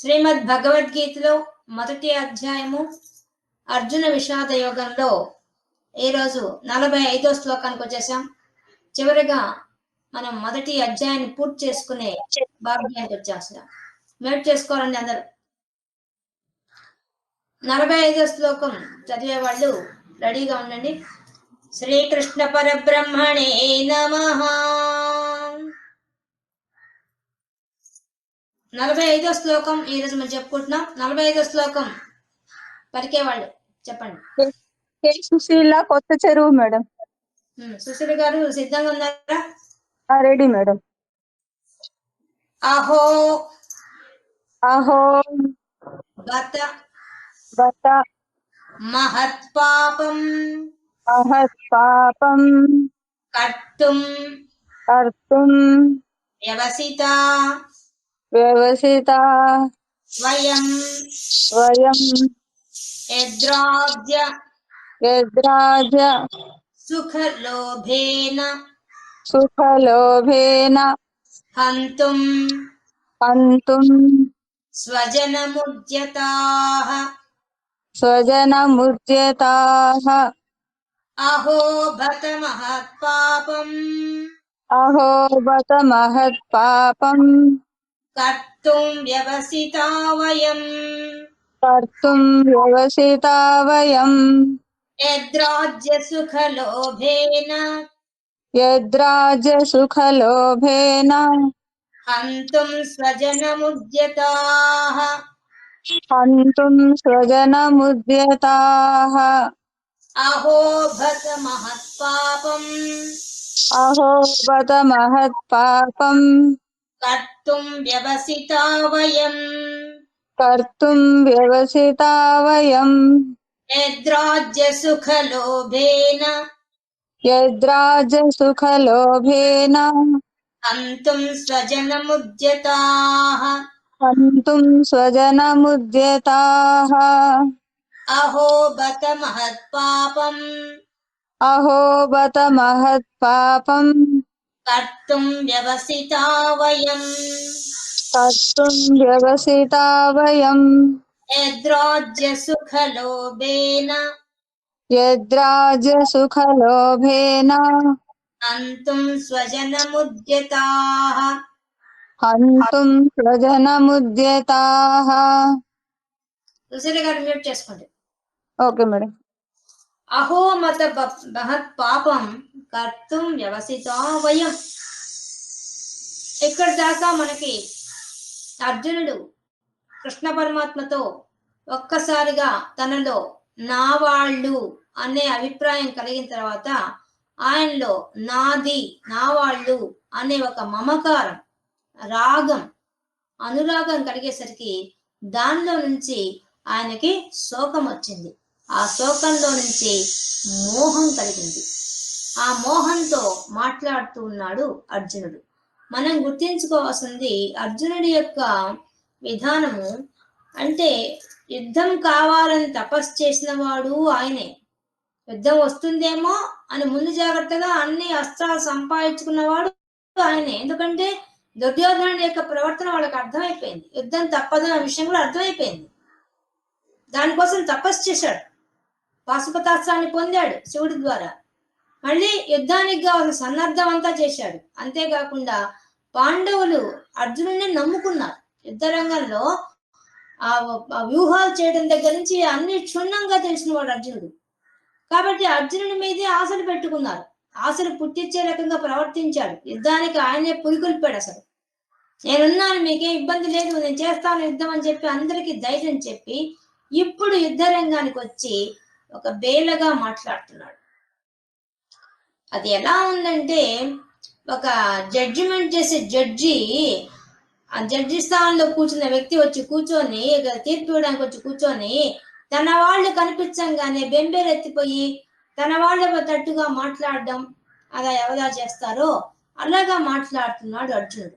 శ్రీమద్ భగవద్గీతలో మొదటి అధ్యాయము అర్జున విషాద యోగంలో ఈరోజు 45వ శ్లోకానికి వచ్చేసాం. చివరిగా మనం మొదటి అధ్యాయాన్ని పూర్తి చేసుకునే భాగ్యానికి వచ్చేస్తాం. మ్యూట్ చేసుకోవాలండి అందరూ. 45వ శ్లోకం చదివే వాళ్ళు రెడీగా ఉండండి. శ్రీకృష్ణ పరబ్రహ్మణే నమః. 45వ శ్లోకం ఈరోజు మనం చెప్పుకుంటున్నాం. 45వ శ్లోకం పలికేవాళ్ళు చెప్పండి. సుశీల, కొత్త చెరువు మేడం. సుశీల గారు సిద్ధంగా ఉన్నారా? Ready madam. అహో అహో బత బత మహత్పాపం మహత్పాపం కర్తుం వ్యవసితా వయం యద్రాజ్య సుఖలోభేన హంతుం స్వజనముద్యతాః అహో బత మహత్పాపం కర్తుం వ్యవసితా వయం యద్రాజ్య సుఖలోభేన హంతుం స్వజనముద్యతాః అహో బత మహత్పాపం కర్తుం వ్యవసితా వయం యద్రాజ్య సుఖలోభేన హంతుం స్వజనముద్యతాః అహో బత మహత్పాపం కర్తుం వ్యవసితా వయం యద్రాజ్య సుఖలోభేన హంతుం స్వజనముద్యతాః. సుశీల గారు మ్యూట్ చేసుకోండి. Okay madam. అహో మహత్పాపం కర్తుం వ్యవసితా వయం. ఇక్కడ దాకా మనకి అర్జునుడు కృష్ణ పరమాత్మతో ఒక్కసారిగా తనలో నా వాళ్ళు అనే అభిప్రాయం కలిగిన తర్వాత ఆయనలో నాది నా వాళ్ళు అనే ఒక మమకారం, రాగం, అనురాగం కలిగేసరికి దానిలో నుంచి ఆయనకి శోకం వచ్చింది. ఆ శోకంలో నుంచి మోహం కలిగింది. ఆ మోహంతో మాట్లాడుతూ ఉన్నాడు అర్జునుడు. మనం గుర్తించుకోవాల్సింది అర్జునుడి యొక్క విధానము. అంటే యుద్ధం కావాలని తపస్సు చేసిన వాడు ఆయనే. యుద్ధం వస్తుందేమో అని ముందు జాగ్రత్తగా అన్ని అస్త్రాలు సంపాదించుకున్నవాడు ఆయనే. ఎందుకంటే దుర్యోధనుడి యొక్క ప్రవర్తన వాళ్ళకి అర్థమైపోయింది. యుద్ధం తప్పదన్న విషయం కూడా అర్థమైపోయింది. దానికోసం తపస్సు చేశాడు. పాశుపతాస్త్రాన్ని పొందాడు శివుడి ద్వారా. మళ్ళీ యుద్ధానికి కావాల్సిన సన్నద్ధం అంతా చేశాడు. అంతేకాకుండా పాండవులు అర్జునుడిని నమ్ముకున్నారు. యుద్ధ రంగంలో ఆ వ్యూహాలు చేయడం దగ్గర నుంచి అన్ని క్షుణ్ణంగా తెలిసిన వాడు అర్జునుడు. కాబట్టి అర్జునుడి మీదే ఆశలు పెట్టుకున్నారు. ఆశలు పుట్టించే రకంగా ప్రవర్తించాడు. యుద్ధానికి ఆయనే పురికొల్పాడు. అసలు నేనున్నాను, మీకేం ఇబ్బంది లేదు, నేను చేస్తాను యుద్ధం అని చెప్పి అందరికీ ధైర్యం చెప్పి ఇప్పుడు యుద్ధ రంగానికి వచ్చి ఒక బేలగా మాట్లాడుతున్నాడు. అది ఎలా ఉందంటే ఒక జడ్జిమెంట్ చేసే జడ్జి ఆ జడ్జి స్థానంలో కూర్చున్న వ్యక్తి వచ్చి కూర్చొని తీర్పు ఇవ్వడానికి వచ్చి కూర్చొని తన వాళ్ళు కనిపించంగానే బెంబేరెత్తిపోయి తన వాళ్ళ తట్టుగా మాట్లాడడం అలా ఎవరా చేస్తారో అలాగా మాట్లాడుతున్నాడు అర్జునుడు.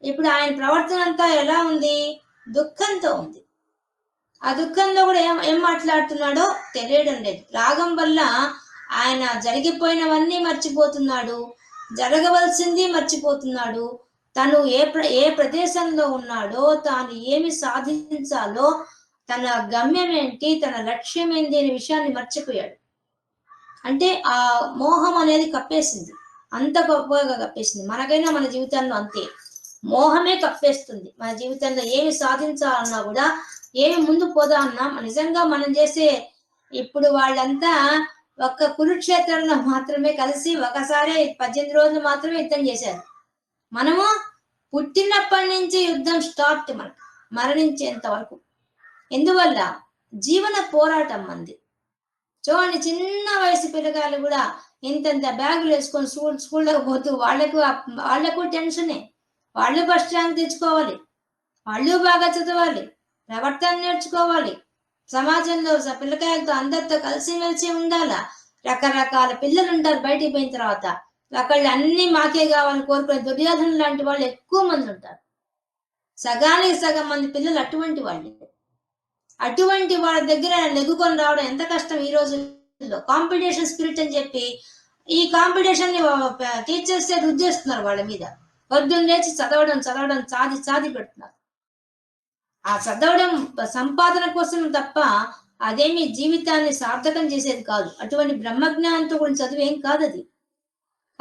ఇప్పుడు ఆయన ప్రవర్తన అంతా ఎలా ఉంది? దుఃఖంతో ఉంది. ఆ దుఃఖంలో కూడా ఏం మాట్లాడుతున్నాడో తెలియడం లేదు. రాగం వల్ల ఆయన జరిగిపోయినవన్నీ మర్చిపోతున్నాడు, జరగవలసింది మర్చిపోతున్నాడు, తను ఏ ప్రదేశంలో ఉన్నాడో, తాను ఏమి సాధించాలో, తన గమ్యం ఏంటి, తన లక్ష్యం ఏంటి అనే విషయాన్ని మర్చిపోయాడు. అంటే ఆ మోహం అనేది కప్పేసింది. అంత గొప్పగా కప్పేసింది. మనకైనా మన జీవితంలో అంతే. మోహమే కప్పేస్తుంది. మన జీవితంలో ఏమి సాధించాలన్నా కూడా, ఏమి ముందు పోదా అన్నా నిజంగా మనం చేసే ఇప్పుడు వాళ్ళంతా ఒక్క కురుక్షేత్రంలో మాత్రమే కలిసి ఒకసారి 18 రోజులు మాత్రమే యుద్ధం చేశారు. మనము పుట్టినప్పటి నుంచి యుద్ధం స్టార్ట్ మనకు మరణించేంత వరకు. ఎందువల్ల? జీవన పోరాటం మంది. చూడండి, చిన్న వయసు పిల్లగాళ్ళు కూడా ఇంతంత బ్యాగులు వేసుకొని స్కూళ్ళకు పోతూ వాళ్ళకు టెన్షనే. వాళ్ళు ఫస్ట్ ర్యాంక్ తెచ్చుకోవాలి, వాళ్ళు బాగా చదవాలి, ప్రవర్తన నేర్చుకోవాలి, సమాజంలో పిల్లకాయలతో అందరితో కలిసిమెలిసి ఉండాలా. రకరకాల పిల్లలు ఉంటారు బయటికి పోయిన తర్వాత. ఒకళ్ళు అన్ని మాకే కావాలని కోరుకునే దుర్యోధన లాంటి వాళ్ళు ఎక్కువ మంది ఉంటారు. సగానికి సగం మంది పిల్లలు అటువంటి వాళ్ళు. అటువంటి వాళ్ళ దగ్గర నెగ్గుకొని రావడం ఎంత కష్టం ఈ రోజుల్లో. కాంపిటీషన్ స్పిరిట్ అని చెప్పి ఈ కాంపిటీషన్ ని టీచర్స్ రుద్దేస్తున్నారు వాళ్ళ మీద. పొద్దున్న లేచి చదవడం చాది పెడుతున్నారు. ఆ చదవడం సంపాదన కోసం తప్ప అదేమి జీవితాన్ని సార్థకం చేసేది కాదు. అటువంటి బ్రహ్మజ్ఞానంతో కూడా చదువు ఏం కాదు అది.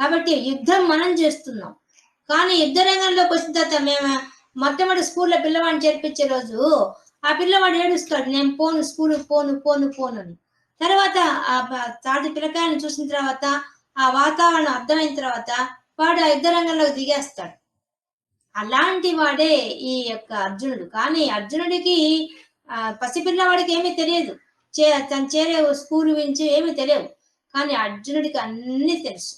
కాబట్టి యుద్ధం మనం చేస్తున్నాం. కానీ యుద్ధ రంగంలోకి వచ్చిన తర్వాత మేము మొట్టమొదటి స్కూల్లో పిల్లవాడిని చేర్పించే రోజు ఆ పిల్లవాడు ఏడుస్తాడు, నేను పోను స్కూల్కి పోను అని. తర్వాత ఆ తాటి పిల్లకాయని చూసిన తర్వాత, ఆ వాతావరణం అర్థమైన తర్వాత వాడు ఆ యుద్ధ రంగంలోకి దిగేస్తాడు. అలాంటి వాడే ఈ యొక్క అర్జునుడు. కానీ అర్జునుడికి పసిపిల్లవాడికి ఏమీ తెలియదు. తను చేరే స్కూల్ గురించి ఏమీ తెలియదు. కానీ అర్జునుడికి అన్నీ తెలుసు.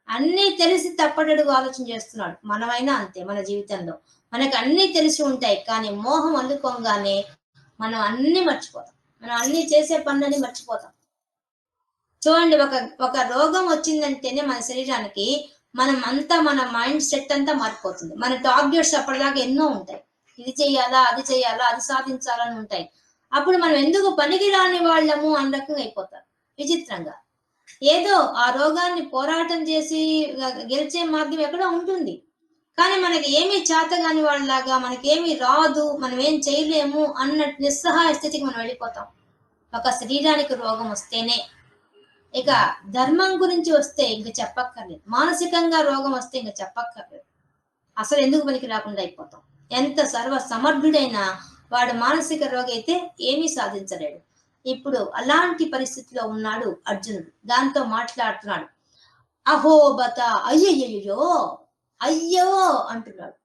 అన్నీ తెలిసి తప్పటడుగు ఆలోచన చేస్తున్నాడు. మనమైనా అంతే. మన జీవితంలో మనకు అన్నీ తెలిసి ఉంటాయి, కానీ మోహం అందుకోగానే మనం అన్ని మర్చిపోతాం. మనం అన్ని చేసే పనులని మర్చిపోతాం. చూడండి, ఒక రోగం వచ్చిందంటేనే మన శరీరానికి మన మైండ్ సెట్ అంతా మారిపోతుంది. మన టార్గెట్స్ అప్పటిదాకా ఎన్నో ఉంటాయి. ఇది చెయ్యాలా, అది చెయ్యాలా, అది సాధించాలని ఉంటాయి. అప్పుడు మనం ఎందుకు పనికి రాని వాళ్ళము అన్న రకంగా అయిపోతారు విచిత్రంగా. ఏదో ఆ రోగాన్ని పోరాటం చేసి గెలిచే మార్గం ఎక్కడో ఉంటుంది, కానీ మనకి ఏమీ చేత కాని వాళ్ళలాగా, మనకేమీ రాదు, మనం ఏం చేయలేము అన్నట్టు నిస్సహాయ స్థితికి మనం వెళ్ళిపోతాం ఒక శరీరానికి రోగం వస్తేనే. ఇక ధర్మం గురించి వస్తే ఇంక చెప్పక్కర్లేదు. మానసికంగా రోగం వస్తే ఇంక చెప్పక్కర్లేదు. అసలు ఎందుకు పనికి రాకుండా అయిపోతాం. ఎంత సర్వ సమర్థుడైనా వాడు మానసిక రోగి అయితే ఏమీ సాధించలేడు. ఇప్పుడు అలాంటి పరిస్థితిలో ఉన్నాడు అర్జునుడు. దాంతో మాట్లాడుతున్నాడు. అహోబత, అయ్యో అంటున్నాడు.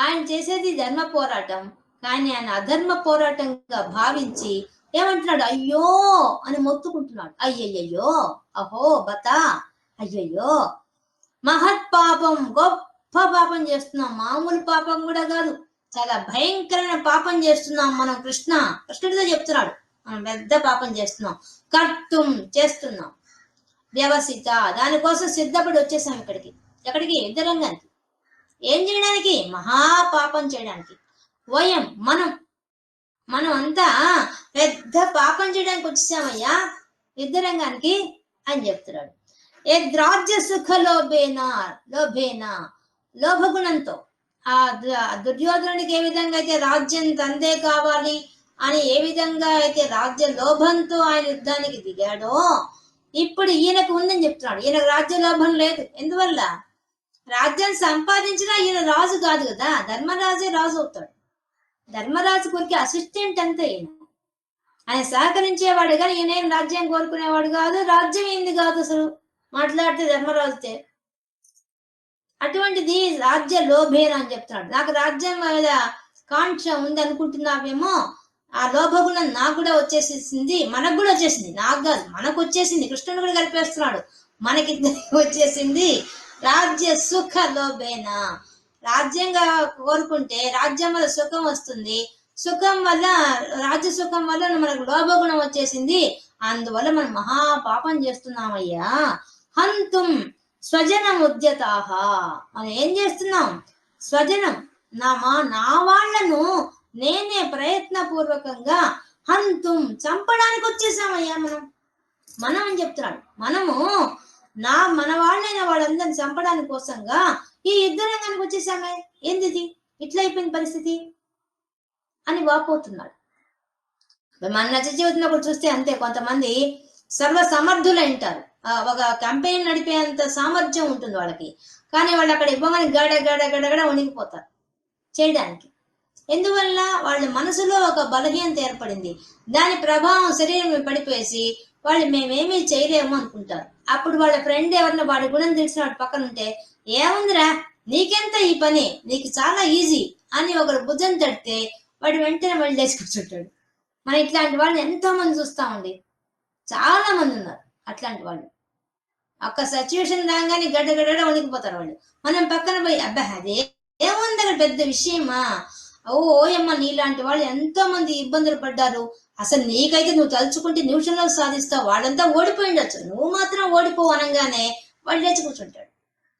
ఆయన చేసేది ధర్మ పోరాటం, కానీ ఆయన అధర్మ పోరాటంగా భావించి ఏమంటున్నాడు? అయ్యో అని మొత్తుకుంటున్నాడు. అయ్యయ్యో, అహో బత, అయ్యయ్యో, మహత్ పాపం, గొప్ప పాపం చేస్తున్నాం. మామూలు పాపం కూడా కాదు, చాలా భయంకరమైన పాపం చేస్తున్నాం మనం. కృష్ణుడితో చెప్తున్నాడు, మనం పెద్ద పాపం చేస్తున్నాం. కర్తుం, చేస్తున్నాం. వ్యవసిత, దానికోసం సిద్ధపడి వచ్చేసాం ఎక్కడికి? యుద్ధరంగానికి. ఏం చేయడానికి? మహాపాపం చేయడానికి. వయం, మనం అంతా పెద్ద పాపం చేయడానికి వచ్చేసామయ్యా యుద్ధరంగానికి అని చెప్తున్నాడు. ఏ ద్రాజ్య సుఖ లోభేనా, లోభగుణంతో ఆ దుర్యోధనుడికి ఏ విధంగా అయితే రాజ్యం తందే కావాలి అని ఏ విధంగా అయితే రాజ్య లోభంతో ఆయన యుద్ధానికి దిగాడో, ఇప్పుడు ఈయనకు ఉందని చెప్తున్నాడు. ఈయనకు రాజ్య లోభం లేదు. ఎందువల్ల? రాజ్యాన్ని సంపాదించినా ఈయన రాజు కాదు కదా, ధర్మరాజే రాజు అవుతాడు. ధర్మరాజు కొరికి అసిస్టెంట్ అంతే ఈయన. ఆయన సహకరించేవాడు కానీ ఈయనేం రాజ్యం కోరుకునేవాడు కాదు, రాజ్యం ఏంది కాదు అసలు మాట్లాడితే ధర్మరాజుతే. అటువంటిది రాజ్య లోభేన అని చెప్తున్నాడు. నాకు రాజ్యం మీద కాంక్ష ఉంది అనుకుంటున్నావేమో, ఆ లోభగుణం నాకు కూడా వచ్చేసింది, మనకు కూడా వచ్చేసింది. నాకు కాదు, మనకు వచ్చేసింది. కృష్ణుడు కూడా కలిపేస్తున్నాడు, మనకిద్దరికి వచ్చేసింది. రాజ్య సుఖ లోభేన, రాజ్యంగా కోరుకుంటే రాజ్యం వల్ల సుఖం వస్తుంది, సుఖం వల్ల రాజ్య సుఖం వల్ల మనకు లోభగుణం వచ్చేసింది, అందువల్ల మనం మహాపాపం చేస్తున్నామయ్యా. హంతుం స్వజనం ఉద్యతాహ, మనం ఏం చేస్తున్నాం? స్వజనం, నా వాళ్లను నేనే ప్రయత్నపూర్వకంగా హంతుం, చంపడానికి వచ్చేసామయ్యా మనం అని చెప్తున్నాడు. మనము మన వాళ్ళైన వాళ్ళందరిని చంపడానికి కోసంగా ఈ యుద్ధ రంగానికి వచ్చేసామే, ఏంది ఇట్లా అయిపోయింది పరిస్థితి అని వాపోతున్నాడు. మన నిజ జీవితంలో కూడా చూస్తే అంతే, కొంతమంది సర్వ సమర్థులు అంటారు, ఒక కంపెనీ నడిపేంత సామర్థ్యం ఉంటుంది వాళ్ళకి, కానీ వాళ్ళు అక్కడ ఇవ్వమని గడ గడ గడగడ వణికిపోతారు చేయడానికి. ఎందువల్ల వాళ్ళ మనసులో ఒక బలహీనత ఏర్పడింది, దాని ప్రభావం శరీరం మీద పడిపోయేసి వాళ్ళు మేమేమీ చేయలేము అనుకుంటారు. అప్పుడు వాళ్ళ ఫ్రెండ్ ఎవరినో వాడి గుణం తెలిసిన వాడి పక్కన ఉంటే, ఏముందిరా నీకెంత ఈ పని, నీకు చాలా ఈజీ అని ఒకరు భుజం తడితే వాడు వెంటనే మళ్ళీ లేచి కూర్చుంటాడు. మనం ఇట్లాంటి వాళ్ళని ఎంతో మంది చూస్తామండి, చాలా మంది ఉన్నారు అట్లాంటి వాళ్ళు. ఒక్క సిచ్యువేషన్ రాగానే గడ్డ వణికిపోతారు వాళ్ళు. మనం పక్కన పోయి అబ్బా అదే ఏముంది పెద్ద విషయమా, ఓయమ్మ నీలాంటి వాళ్ళు ఎంతో మంది ఇబ్బందులు పడ్డారు, అసలు నీకైతే నువ్వు తలుచుకుంటే నిమిషంలో సాధిస్తావు, వాళ్ళంతా ఓడిపోయి ఉండొచ్చు, నువ్వు మాత్రం ఓడిపోవు అనగానే వాడు లేచి కూర్చుంటాడు.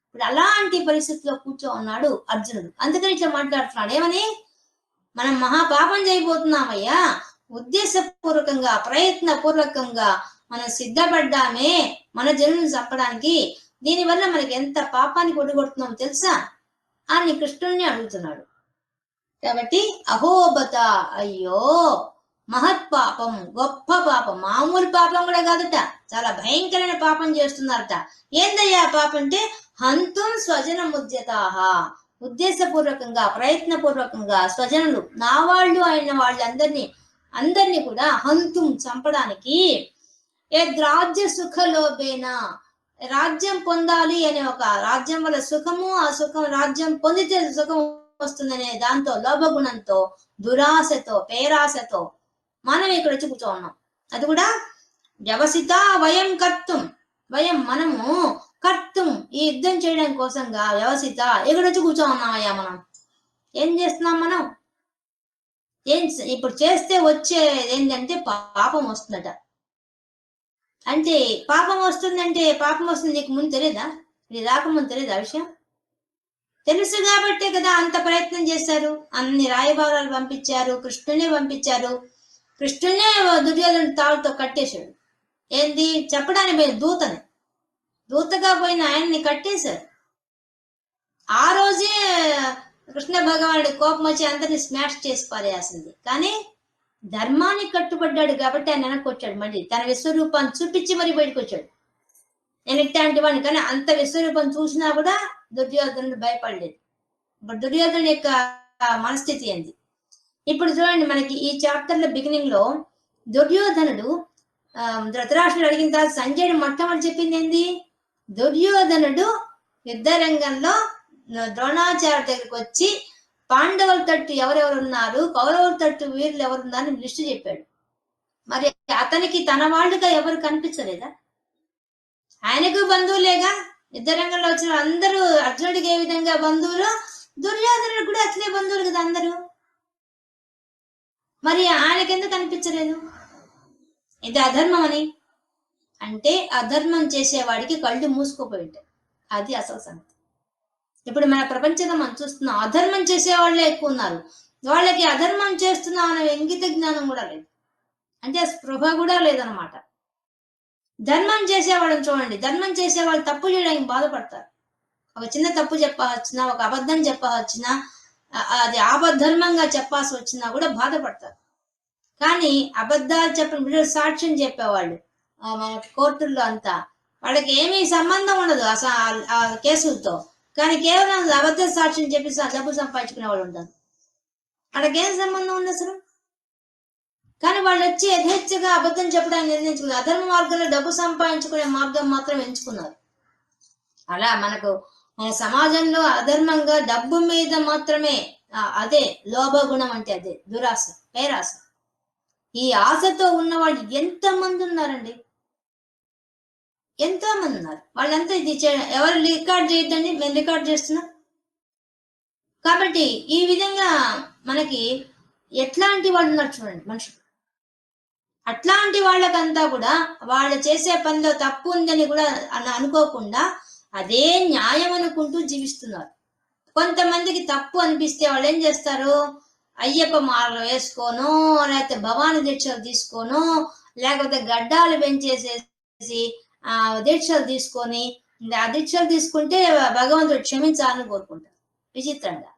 ఇప్పుడు అలాంటి పరిస్థితిలో కూర్చో ఉన్నాడు అర్జునుడు. అందుకని ఇట్లా మాట్లాడుతున్నాడు, ఏమని, మనం మహాపాపం చేయబోతున్నామయ్యా, ఉద్దేశపూర్వకంగా ప్రయత్నపూర్వకంగా మనం సిద్ధపడ్డామే మన జనులను చంపడానికి, దీనివల్ల మనకి ఎంత పాపానికి ఒడిగొడుతున్నాం తెలుసా అని కృష్ణుడిని అడుగుతున్నాడు. కాబట్టి అహోబత, అయ్యో మహత్ పాపం, గొప్ప పాపం, మామూలు పాపం కూడా కాదట, చాలా భయంకరమైన పాపం చేస్తున్నారట. ఏందయ్యా పాపం అంటే, హంతుం స్వజన ముద్యతాహ, ఉద్దేశపూర్వకంగా ప్రయత్నపూర్వకంగా స్వజనులు నా వాళ్ళు అయిన వాళ్ళందరినీ కూడా హంతుం చంపడానికి, రాజ్య సుఖలోభేన, రాజ్యం పొందాలి అనే ఒక రాజ్యం వల్ల సుఖము, ఆ సుఖం రాజ్యం పొందితే సుఖం వస్తుందనే దాంతో లోభగుణంతో దురాశతో పేరాశతో మనం ఇక్కడ వచ్చి కూర్చో ఉన్నాం. అది కూడా వ్యవసిత వయం కర్తుం, మనము కర్తుం ఈ యుద్ధం చేయడం కోసంగా వ్యవసిత ఇక్కడ వచ్చి కూర్చో ఉన్నామయ్యా. మనం ఏం చేస్తున్నాం, మనం ఏం ఇప్పుడు చేస్తే వచ్చేది ఏంటంటే పాపం వస్తుందట. అంటే పాపం వస్తుందంటే, పాపం వస్తుంది నీకు ముందు తెలియదా, ఇది రాకముందు తెలియదా విషయం? తెలుసు కాబట్టే కదా అంత ప్రయత్నం చేశారు, అన్ని రాయబారాలు పంపించారు, కృష్ణునే పంపించారు, కృష్ణునే దుర్యోధన తాళ్ళతో కట్టేశాడు. ఏంది చెప్పడానికి పోయిన దూతగా పోయిన ఆయన్ని కట్టేశారు. ఆ రోజే కృష్ణ భగవానుడి కోపం వచ్చి అందరిని స్మాష్ చేసి పారేయాల్సింది, కానీ ధర్మానికి కట్టుబడ్డాడు కాబట్టి ఆయన వెనక్కి వచ్చాడు, మళ్ళీ తన విశ్వరూపాన్ని చూపించి మరి బయటకు వచ్చాడు. నేను ఇట్లాంటి వాడిని, కానీ అంత విశ్వరూపం చూసినా కూడా దుర్యోధనుడు భయపడలేదు. ఇప్పుడు దుర్యోధను యొక్క మనస్థితి ఏంది ఇప్పుడు చూడండి. మనకి ఈ చాప్టర్ లో బిగినింగ్ లో దుర్యోధనుడు ధృతరాష్ట్రుడు అడిగిన తర్వాత సంజయుడు మొట్టమొదటి చెప్పింది ఏంది, దుర్యోధనుడు యుద్ధ రంగంలో ద్రోణాచార్య దగ్గరికి వచ్చి పాండవుల తట్టు ఎవరెవరు ఉన్నారు, కౌరవుల తట్టు వీరులు ఎవరున్నారని లిస్టు చెప్పాడు. మరి అతనికి తన వాళ్ళుగా ఎవరు కనిపించలేదా? ఆయనకు బంధువులేగా, యుద్ధ రంగంలో వచ్చిన అందరూ అర్జునుడికి ఏ విధంగా బంధువులు, దుర్యోధనుడు కూడా అట్లే బంధువులు కదా అందరూ. మరి ఆయనకెందుకు అనిపించలేదు? ఇది అధర్మం అని అంటే, అధర్మం చేసేవాడికి కళ్ళు మూసుకోపోయి ఉంటాయి, అది అసలు సంగతి. ఇప్పుడు మన ప్రపంచంలో మనం చూస్తున్నాం, అధర్మం చేసే వాళ్ళే ఎక్కువ ఉన్నారు, వాళ్ళకి అధర్మం చేస్తున్నాం అనే ఇంగిత జ్ఞానం కూడా లేదు, అంటే స్పృహ కూడా లేదనమాట. ధర్మం చేసేవాళ్ళని చూడండి, ధర్మం చేసేవాళ్ళు తప్పు చేయడానికి బాధపడతారు. ఒక చిన్న తప్పు చెప్పవచ్చినా, ఒక అబద్ధం చెప్పవచ్చినా, అది ఆపద్ధర్మంగా చెప్పాల్సి వచ్చినా కూడా బాధపడతారు. కానీ అబద్ధాలు చెప్పిన వీళ్ళు సాక్ష్యం చెప్పేవాళ్ళు మన కోర్టుల్లో అంతా, వాళ్ళకి ఏమీ సంబంధం ఉండదు అసలు ఆ కేసులతో, కానీ కేవలం అబద్ధ సాక్ష్యం చెప్పి డబ్బు సంపాదించుకునే వాళ్ళు ఉంటారు. వాళ్ళకి ఏం సంబంధం ఉంది అసలు? కానీ వాళ్ళు వచ్చి యథేచ్ఛగా అబద్ధం చెప్పడానికి నిర్ణయించుకున్నారు, అధర్మ మార్గంలో డబ్బు సంపాదించుకునే మార్గం మాత్రం ఎంచుకున్నారు. అలా మన సమాజంలో అధర్మంగా డబ్బు మీద మాత్రమే, అదే లోభగుణం అంటే అదే దురాశ, పేరాశ. ఈ ఆశతో ఉన్న వాళ్ళు ఎంతమంది ఉన్నారండి, ఎంతో మంది ఉన్నారు. వాళ్ళంతా ఇది ఎవరు రికార్డ్ చేయొద్దండి, మేము రికార్డ్ చేస్తున్నాం. కాబట్టి ఈ విధంగా మనకి ఎట్లాంటి వాళ్ళు ఉన్నారు చూడండి మనుషులు. అట్లాంటి వాళ్ళకంతా కూడా వాళ్ళు చేసే పనిలో తప్పు ఉందని కూడా అనుకోకుండా అదే న్యాయం అనుకుంటూ జీవిస్తున్నారు. కొంతమందికి తప్పు అనిపిస్తే వాళ్ళు ఏం చేస్తారు, అయ్యప్ప మాలలు వేసుకోను, లేకపోతే భవానీ దీక్షలు తీసుకోను, లేకపోతే గడ్డాలు పెంచేసేసి దీక్షలు తీసుకొని ఆ దీక్షలు తీసుకుంటే భగవంతుడు క్షమించాలని కోరుకుంటారు విచిత్రంగా.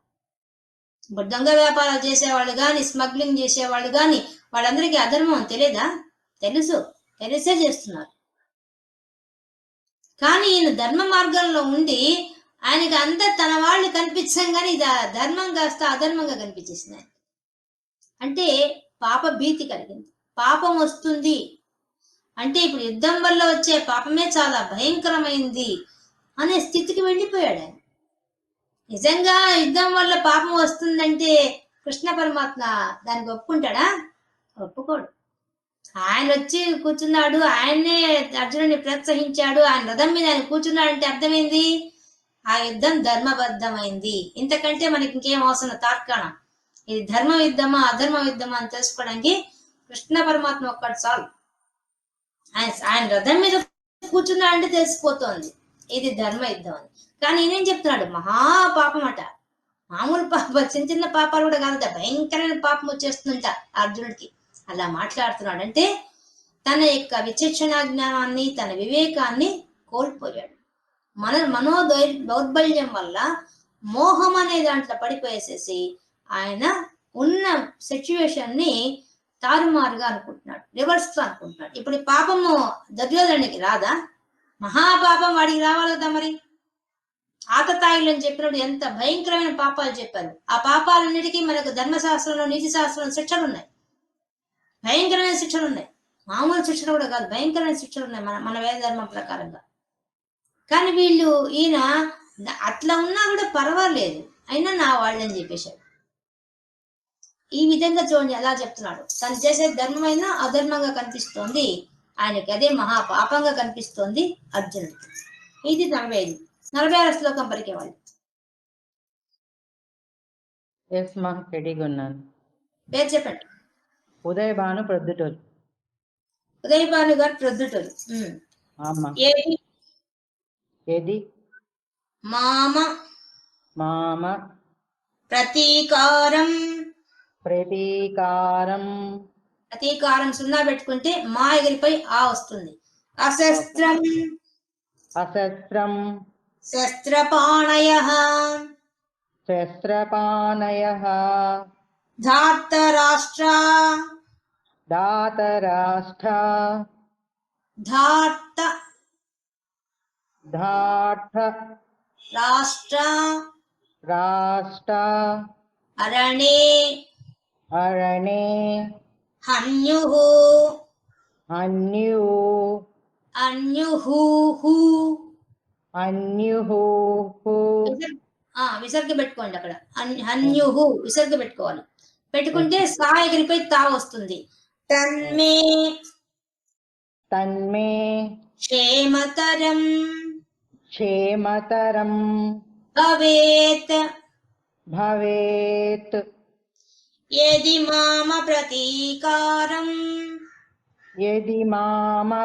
ఇప్పుడు దొంగ వ్యాపారాలు చేసేవాళ్ళు కానీ, స్మగ్లింగ్ చేసేవాళ్ళు కానీ, వాళ్ళందరికీ అధర్మం తెలియదా? తెలుసు, తెలిసే చేస్తున్నారు. కానీ ఈయన ధర్మ మార్గంలో ఉండి ఆయనకి అంతా తన వాళ్ళు కనిపించంగానే ఇది ధర్మం కాస్త అధర్మంగా కనిపించేసింది. అంటే పాప భీతి కలిగింది. పాపం వస్తుంది అంటే ఇప్పుడు యుద్ధం వల్ల వచ్చే పాపమే చాలా భయంకరమైంది అనే స్థితికి వెళ్ళిపోయాడు ఆయన. నిజంగా యుద్ధం వల్ల పాపం వస్తుందంటే కృష్ణ పరమాత్మ దానికి ఒప్పుకుంటాడా? ఒప్పుకోడు. ఆయన వచ్చి కూర్చున్నాడు, ఆయన్నే అర్జునుడిని ప్రోత్సహించాడు, ఆయన రథం మీద ఆయన కూర్చున్నాడు అంటే అర్థమైంది ఆ యుద్ధం ధర్మబద్ధమైంది. ఇంతకంటే మనకి ఇంకేం అవసరం తార్కాణం. ఇది ధర్మ యుద్ధమా అధర్మ యుద్ధమా అని తెలుసుకోవడానికి కృష్ణ పరమాత్మ ఒక్కడు చాలు. ఆయన రథం మీద కూర్చున్నాడు అంటే తెలిసిపోతోంది ఇది ధర్మ యుద్ధం అని. కానీ ఈయనేం చెప్తున్నాడు? మహాపాపం అట. మామూలు పాప, చిన్న చిన్న పాపాలు కూడా కాదట, భయంకరమైన పాపం వచ్చేస్తుందంట అర్జునుడికి. అలా మాట్లాడుతున్నాడు అంటే తన యొక్క విచక్షణ జ్ఞానాన్ని, తన వివేకాన్ని కోల్పోయాడు. దౌర్బల్యం వల్ల మోహం అనే దాంట్లో పడిపోయేసేసి ఆయన ఉన్న సిచ్యువేషన్ ని తారుమారుగా అనుకుంటున్నాడు, రివర్స్ గా అనుకుంటున్నాడు. ఇప్పుడు ఈ పాపము దుర్యోధనుడికి రాదా? మహాపాపం వాడికి రావాలి కదా. మరి ఆతతాయిలు అని చెప్పినప్పుడు ఎంత భయంకరమైన పాపాలు చెప్పారు. ఆ పాపాలన్నిటికీ మనకు ధర్మశాస్త్రంలో, నీతి శాస్త్రంలో శిక్షలు ఉన్నాయి, భయంకరమైన శిక్షలు ఉన్నాయి. మామూలు శిక్షలు కూడా కాదు, భయంకరమైన శిక్షలు ఉన్నాయి మన వేద ధర్మం ప్రకారంగా. కానీ ఈయన అట్లా ఉన్నా కూడా పర్వాలేదు, అయినా నా వాళ్ళని చెప్పేశాడు. ఈ విధంగా చూడండి ఎలా చెప్తున్నాడు. తను చేసే ధర్మమైనా అధర్మంగా కనిపిస్తోంది ఆయనకి, అదే మహాపాపంగా కనిపిస్తోంది అర్జునుడికి. ఇది 46 శ్లోకం పరికేవాళ్ళు. రెడీగా ఉన్నాను. పేరు చెప్పండి. ఉదయభాను ప్రొద్దుటూరు. ఉదయభాను గారు ప్రొద్దుటూరు. ఏది మామ మామ ప్రతీకారం. ప్రతీకారం సున్నా పెట్టుకుంటే మా ఎగిరిపై ఆ వస్తుంది. అశస్త్రం శస్త్రపాణయః ధార్తరాష్ట్ర రాష్ట్ర అరణే హన్యుః విసర్గ పెట్టుకోండి అక్కడ. హన్యుః విసర్గ పెట్టుకోవాలి. పెట్టుకుంటే సా ఎగిరిపై తా వస్తుంది. తన్మే క్షేమతరం భవేత్ యది మామ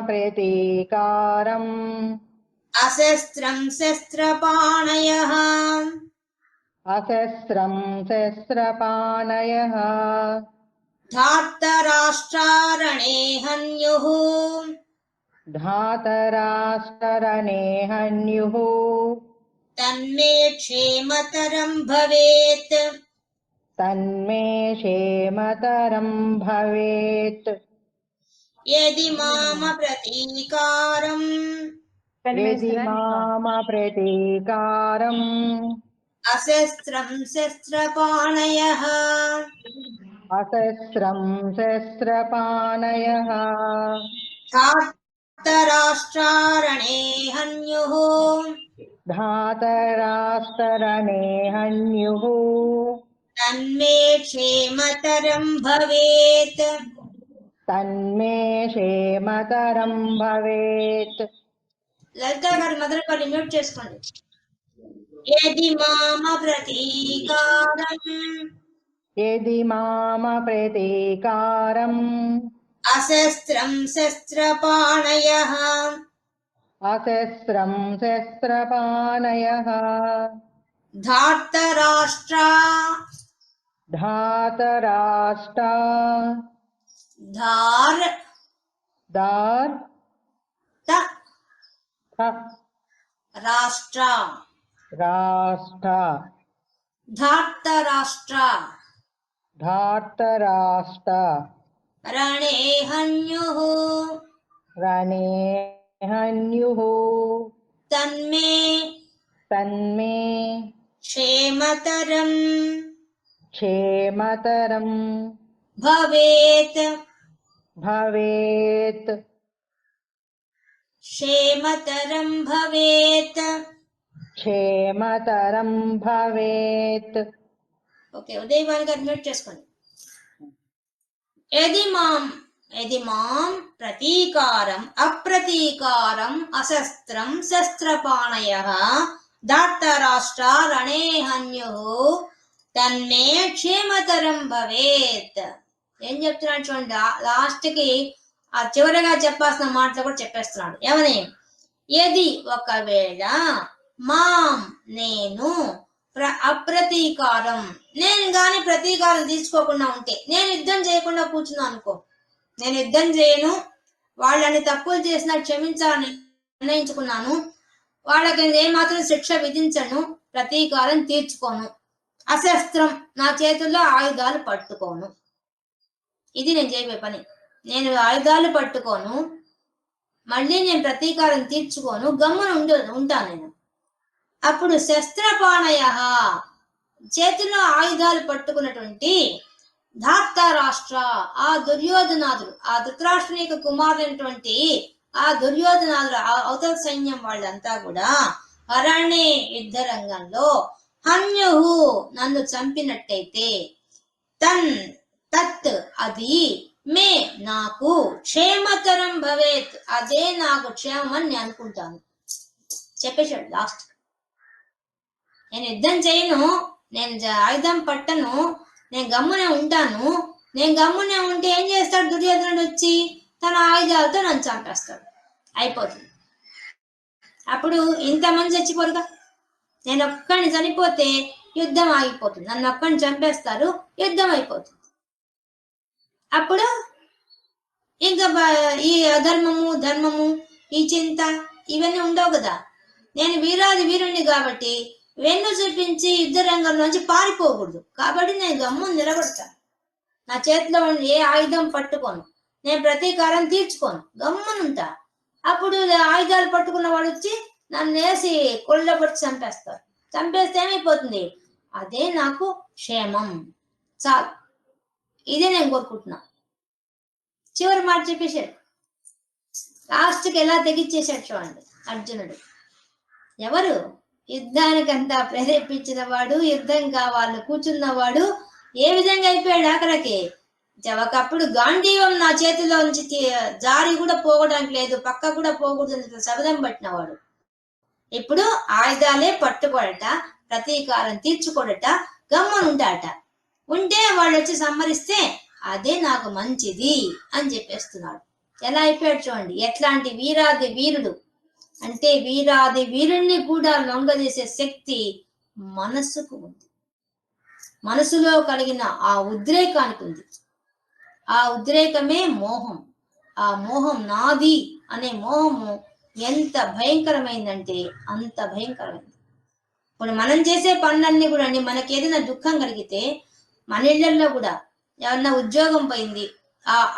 ప్రతీకారం అశస్త్రం శస్త్రపాణయః ధార్తరాష్ట్రారణే హన్యుః తన్మే క్షేమతరం భవేత్ యది మామ ప్రతీకారం అశస్త్రం శస్త్రపాణయః ధార్తరాష్ట్రారణే హన్యుః తన్మే క్షేమతరం భవేత్. లలితా గారు మొదలుపల్లి మ్యూట్ చేసుకోండి. యది మామ ప్రతీకారం అశస్త్రం శస్త్రపాణయః ధార్తరాష్ట్ర రాష్ట్ర రాష్ట్ర ధార్తరాష్ట్ర ధార్తరాష్ట్ర రణేహన్యుః రణేహన్యుః తన్మే తన్మే క్షేమతరం క్షేమతరం భవేత్ భవేత్ క్షేమతరం భవేత్. క్షేమతరం భవేత్. ఓకే, ఉదయభాను గారు మ్యూట్ చేసుకోండి. యదిమాం ప్రతీకారం అప్రతీకారం అశస్త్రం శస్త్రపాణయః ధార్తరాష్ట్ర రణేహన్యుః తన్మే క్షేమతరం భవేత్. ఏం చెప్తున్నాడు చూడండి, లాస్ట్ కి ఆ చివరగా చెప్పాల్సిన మాటలు కూడా చెప్పేస్తున్నాడు. ఏమని? ఏది ఒకవేళ మాం నేను అప్రతీకారం నేను గాని ప్రతీకారం తీసుకోకుండా ఉంటే, నేను యుద్ధం చేయకుండా కూర్చున్నా అనుకో, నేను యుద్ధం చేయను, వాళ్ళని తప్పులు చేసినా క్షమించాలని నిర్ణయించుకున్నాను, వాళ్ళకి ఏమాత్రం శిక్ష విధించను, ప్రతీకారం తీర్చుకోను, అశస్త్రం నా చేతుల్లో ఆయుధాలు పట్టుకోను, ఇది నేను చేయబోయే పని. నేను ఆయుధాలు పట్టుకోను, మళ్ళీ నేను ప్రతీకారం తీర్చుకోను, గమ్మున ఉంటాను నేను. అప్పుడు శస్త్రపాణయః చేతిలో ఆయుధాలు పట్టుకున్నటువంటి ధార్తరాష్ట్ర ఆ దుర్యోధనాదులు, ఆ ధృతరాష్ట్రుని యొక్క కుమారులైనటువంటి ఆ దుర్యోధనాదులు, ఆ అవతల సైన్యం వాళ్ళంతా కూడా అరణ్య యుద్ధ రంగంలో హన్యుహు నన్ను చంపినట్టయితే తత్ అది మే నాకు క్షేమతరం భవేత్ అదే నాకు క్షేమం అని నేను అనుకుంటాను. చెప్పేశాడు లాస్ట్. నేను యుద్ధం చేయను, నేను ఆయుధం పట్టను, నేను గమ్మునే ఉంటాను. నేను గమ్మునే ఉంటే ఏం చేస్తాడు దుర్యోధనుడు? వచ్చి తన ఆయుధాలతో నన్ను చంపేస్తాడు, అయిపోతుంది. అప్పుడు ఇంతమంది చచ్చిపోరుగా, నేను ఒక్కడిని చనిపోతే యుద్ధం ఆగిపోతుంది, నన్ను ఒక్కడిని చంపేస్తారు, యుద్ధం అయిపోతుంది. అప్పుడు ఇంకా ఈ అధర్మము ధర్మము ఈ చింత ఇవన్నీ ఉండవు కదా. నేను వీరాది వీరుణ్ణి కాబట్టి వెన్ను చూపించి యుద్ధ రంగంలోంచి పారిపోకూడదు, కాబట్టి నేను గమ్మున నిలబడతాను, నా చేతిలో ఏ ఆయుధం పట్టుకోను, నేను ప్రతీకారం తీర్చుకోను, గమ్మునుంటా. అప్పుడు ఆయుధాలు పట్టుకున్న వాడు వచ్చి నన్ను వేసి కొల్లబట్టి చంపేస్తారు. చంపేస్తే ఏమైపోతుంది? అదే నాకు క్షేమం, చాలు, ఇదే నేను కోరుకుంటున్నా. చివరి మాట చెప్పేశాడు. లాస్ట్కి ఎలా తెగిచ్చేశాడు చూడండి అర్జునుడు. ఎవరు? యుద్ధానికంతా ప్రేరేపించిన వాడు, యుద్ధం కావాలని కూర్చున్నవాడు ఏ విధంగా అయిపోయాడు ఆఖరికి? ఒకప్పుడు గాంధీవం నా చేతిలో నుంచి జారి కూడా పోవడానికి లేదు, పక్క కూడా పోకూడదు శబదం పట్టినవాడు ఇప్పుడు ఆయుధాలే పట్టుకోడట, ప్రతీకారం తీర్చుకోడట, గమ్మనుంటాడట. ఉంటే వాళ్ళు వచ్చి సంహరిస్తే అదే నాకు మంచిది అని చెప్పేస్తున్నాడు. ఎలా అయిపోయాడు చూడండి. ఎట్లాంటి వీరాది వీరుడు అంటే, వీరాది వీరుణ్ణి కూడా లొంగదీసే శక్తి మనస్సుకు ఉంది, మనసులో కలిగిన ఆ ఉద్రేకానికి ఉంది. ఆ ఉద్రేకమే మోహం. ఆ మోహం నాది అనే మోహము ఎంత భయంకరమైందంటే అంత భయంకరమైంది. ఇప్పుడు మనం చేసే పనులన్నీ కూడా అండి, మనకి ఏదైనా దుఃఖం కలిగితే మన ఇళ్లలో కూడా ఏమన్నా ఉద్యోగం పోయింది,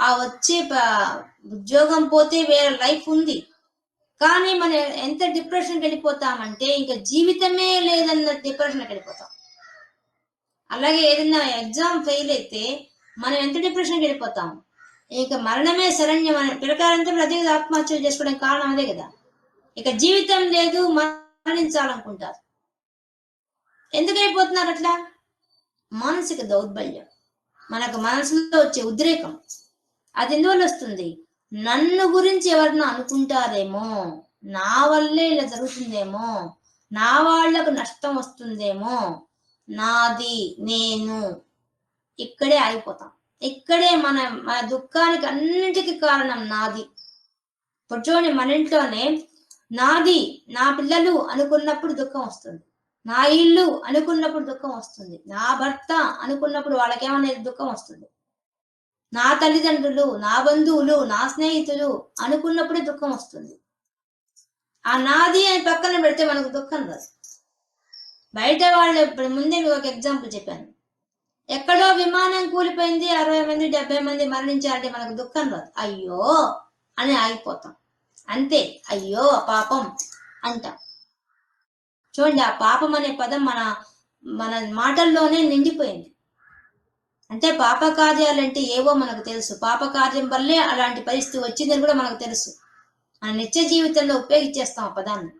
ఆ వచ్చే ఉద్యోగం పోతే వేరే లైఫ్ ఉంది, కానీ మనం ఎంత డిప్రెషన్కి వెళ్ళిపోతామంటే ఇంకా జీవితమే లేదన్న డిప్రెషన్కి వెళ్ళిపోతాం. అలాగే ఏదైనా ఎగ్జామ్ ఫెయిల్ అయితే మనం ఎంత డిప్రెషన్కి వెళ్ళిపోతాం, ఇక మరణమే శరణ్యం అనే పిల్లకాయలంతా ప్రతి ఆత్మహత్యలు చేసుకోవడానికి కారణం అదే కదా. ఇక జీవితం లేదు, మరణించాలనుకుంటారు. ఎందుకు అయిపోతున్నారు అట్లా? మానసిక దౌర్బల్యం, మనకు మనసులో వచ్చే ఉద్రేకం. అది ఎందువల్ల వస్తుంది? నన్ను గురించి ఎవరన్నా అనుకుంటారేమో, నా వల్లే ఇలా జరుగుతుందేమో, నా వాళ్లకు నష్టం వస్తుందేమో, నాది నేను, ఇక్కడే ఆగిపోతాం. ఇక్కడే మన దుఃఖానికి అన్నిటికీ కారణం నాది. ఇప్పుడు చూడండి, మన ఇంట్లోనే నాది, నా పిల్లలు అనుకున్నప్పుడు దుఃఖం వస్తుంది, నా ఇల్లు అనుకున్నప్పుడు దుఃఖం వస్తుంది, నా భర్త అనుకున్నప్పుడు వాళ్ళకేమనేది దుఃఖం వస్తుంది, నా తల్లిదండ్రులు, నా బంధువులు, నా స్నేహితులు అనుకున్నప్పుడే దుఃఖం వస్తుంది. ఆ నాది అని పక్కన పెడితే మనకు దుఃఖం రాదు. బయట వాళ్ళు ఇప్పుడు ముందే మీకు ఒక ఎగ్జాంపుల్ చెప్పాను. ఎక్కడో విమానం కూలిపోయింది, 60 మంది 70 మంది మరణించారంటే మనకు దుఃఖం రాదు. అయ్యో అని ఆగిపోతాం అంతే. అయ్యో పాపం అంటాం. చూడండి, ఆ పాపం అనే పదం మన మన మాటల్లోనే నిండిపోయింది. అంటే పాప కార్యాలంటే ఏవో మనకు తెలుసు, పాప కార్యం వల్లే అలాంటి పరిస్థితి వచ్చిందని కూడా మనకు తెలుసు. మన నిత్య జీవితంలో ఉపయోగించేస్తాం ఆ పదాన్ని.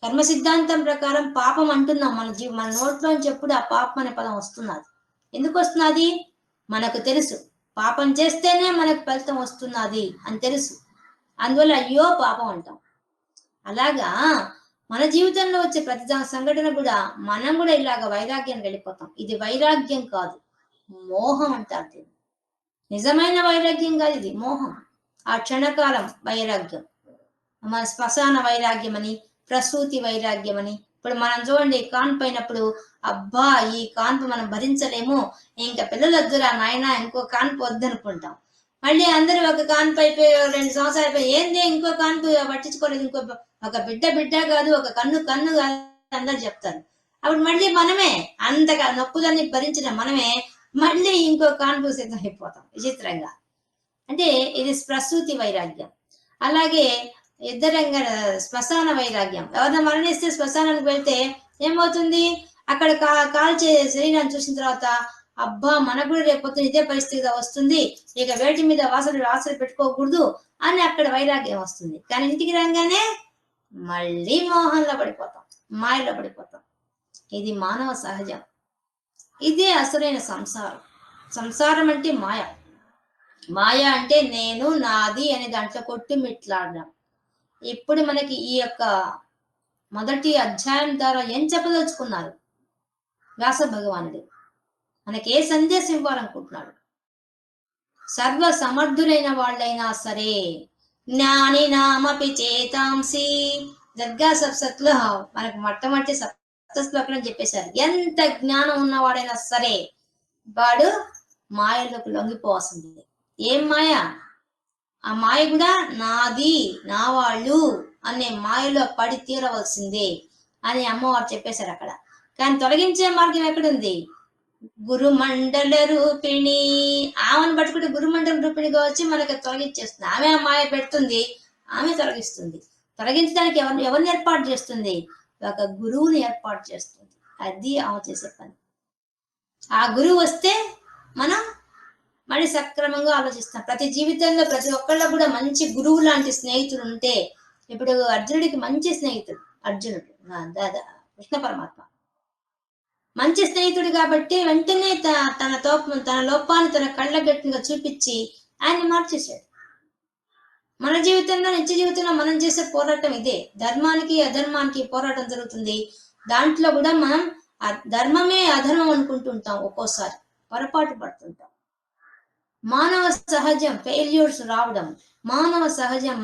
కర్మ సిద్ధాంతం ప్రకారం పాపం అంటున్నాం, మన నోట్లోంచి ఎప్పుడు ఆ పాపం అనే పదం వస్తున్నది. ఎందుకు వస్తున్నది? మనకు తెలుసు పాపం చేస్తేనే మనకు ఫలితం వస్తున్నది అని తెలుసు. అందువల్ల అయ్యో పాపం అంటాం. అలాగా మన జీవితంలో వచ్చే ప్రతి సంఘటన కూడా మనం కూడా ఇలాగ వైరాగ్యానికి వెళ్ళిపోతాం. ఇది వైరాగ్యం కాదు, మోహం అంటారు దీన్ని. నిజమైన వైరాగ్యం కాదు ఇది, మోహం. ఆ క్షణకాలం వైరాగ్యం, మన శ్మశాన వైరాగ్యం అని, ప్రసూతి వైరాగ్యం అని. ఇప్పుడు మనం చూడండి, కాన్పు అయినప్పుడు అబ్బా ఈ కాన్పు మనం భరించలేము, ఇంకా పిల్లలు వద్దురా నాయన, ఇంకో కాన్పు వద్దనుకుంటాం. మళ్ళీ అందరూ ఒక కాన్పు అయిపోయి 2 సంవత్సరాలు అయిపోయి ఏంది ఇంకో కాన్పు పట్టించుకోలేదు, ఇంకో ఒక బిడ్డ కాదు, ఒక కన్ను కాదు అందరు చెప్తారు. అప్పుడు మళ్ళీ మనమే అంతగా నొప్పులన్నీ భరించిన మనమే మళ్ళీ ఇంకో కాన్పు సిద్ధం అయిపోతాం విచిత్రంగా. అంటే ఇది ప్రసూతి వైరాగ్యం. అలాగే ఇద్దరంగా శ్మశాన వైరాగ్యం. ఎవరైనా మరణిస్తే శ్మశానానికి వెళ్తే ఏమవుతుంది, అక్కడ కాల్చే శరీరాన్ని చూసిన తర్వాత అబ్బా మనకు కూడా రేపొద్దున ఇదే పరిస్థితి వస్తుంది, ఇక వేటి మీద వాసన పెట్టుకోకూడదు అని అక్కడ వైరాగ్యం వస్తుంది. కానీ ఇంటికి రాగానే మళ్ళీ మోహంలో పడిపోతాం, మాయలో పడిపోతాం. ఇది మానవ సహజం. ఇదే అసలైన సంసారం. సంసారం అంటే మాయ. మాయ అంటే నేను నాది అనే దాంట్లో కొట్టుమిట్లాడడం. ఇప్పుడు మనకి ఈ యొక్క మొదటి అధ్యాయం ద్వారా ఏం చెప్పదలుచుకున్నారు వ్యాస భగవానుడు? మనకి ఏ సందేశం ఇవ్వాలనుకుంటున్నాడు? సర్వ సమర్థులైన వాళ్ళైనా సరే జ్ఞాని నామపి చేతాంసి, దర్గా సప్సత్లో మనకు మొట్టమొదటి సప్త శ్లోకం చెప్పేశారు. ఎంత జ్ఞానం ఉన్నవాడైనా సరే వాడు మాయలోకి లొంగిపోవాల్సింది. ఏం మాయ? ఆ మాయ కూడా నాది, నా వాళ్ళు అనే మాయలో పడి తీరవలసిందే అని అమ్మవారు చెప్పేశారు అక్కడ. కానీ తొలగించే మార్గం ఎక్కడుంది? గురుమండల రూపిణి. ఆమెను పట్టుకుంటే గురుమండల రూపిణిగా వచ్చి మనకి తొలగించేస్తుంది. ఆమె ఆ మాయ పెడుతుంది, ఆమె తొలగిస్తుంది. తొలగించడానికి ఎవరిని ఏర్పాటు చేస్తుంది? ఒక గురువుని ఏర్పాటు చేస్తుంది. అది ఆమె చేసే పని. ఆ గురువు వస్తే మనం మళ్ళీ సక్రమంగా ఆలోచిస్తాం. ప్రతి జీవితంలో ప్రతి ఒక్కళ్ళ కూడా మంచి గురువు లాంటి స్నేహితుడు ఉంటే, ఇప్పుడు అర్జునుడికి మంచి స్నేహితుడు అర్జునుడు కృష్ణ పరమాత్మ మంచి స్నేహితుడు కాబట్టి వెంటనే తన లోపాన్ని తన కళ్ళగట్టిగా చూపించి ఆయన్ని మార్చేశాడు. మన జీవితంలో నిత్య జీవితంలో మనం చేసే పోరాటం ఇదే. ధర్మానికి అధర్మానికి పోరాటం జరుగుతుంది. దాంట్లో కూడా మనం ధర్మమే అధర్మం అనుకుంటుంటాం, ఒక్కోసారి పొరపాటు పడుతుంటాం. మానవ సహజం ఫెయిల్యూర్స్ రావడం, మానవ సహజం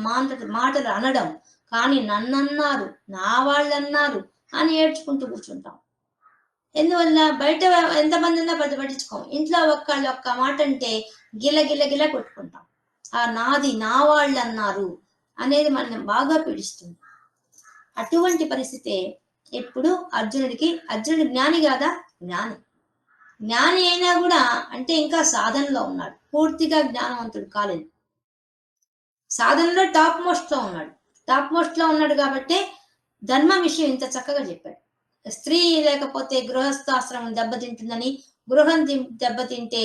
మాటలు అనడం. కానీ నన్నన్నారు, నా వాళ్ళన్నారు అని ఏడ్చుకుంటూ కూర్చుంటాం. ఎందువల్ల? బయట ఎంతమంది ఉన్నా పట్టించుకోం. ఇంట్లో ఒక్క మాట అంటే గిల కొట్టుకుంటాం. ఆ నాది, నా వాళ్ళు అన్నారు అనేది మనల్ని బాగా పీడిస్తుంది. అటువంటి పరిస్థితే ఇప్పుడు అర్జునుడు జ్ఞాని కాదా? జ్ఞాని అయినా కూడా అంటే ఇంకా సాధనలో ఉన్నాడు, పూర్తిగా జ్ఞానవంతుడు కాలేదు. సాధనలో టాప్ మోస్ట్ లో ఉన్నాడు కాబట్టి ధర్మ విషయం ఇంత చక్కగా చెప్పాడు. స్త్రీ లేకపోతే గృహస్థాశ్రమం దెబ్బతింటుందని, గృహం దెబ్బతింటే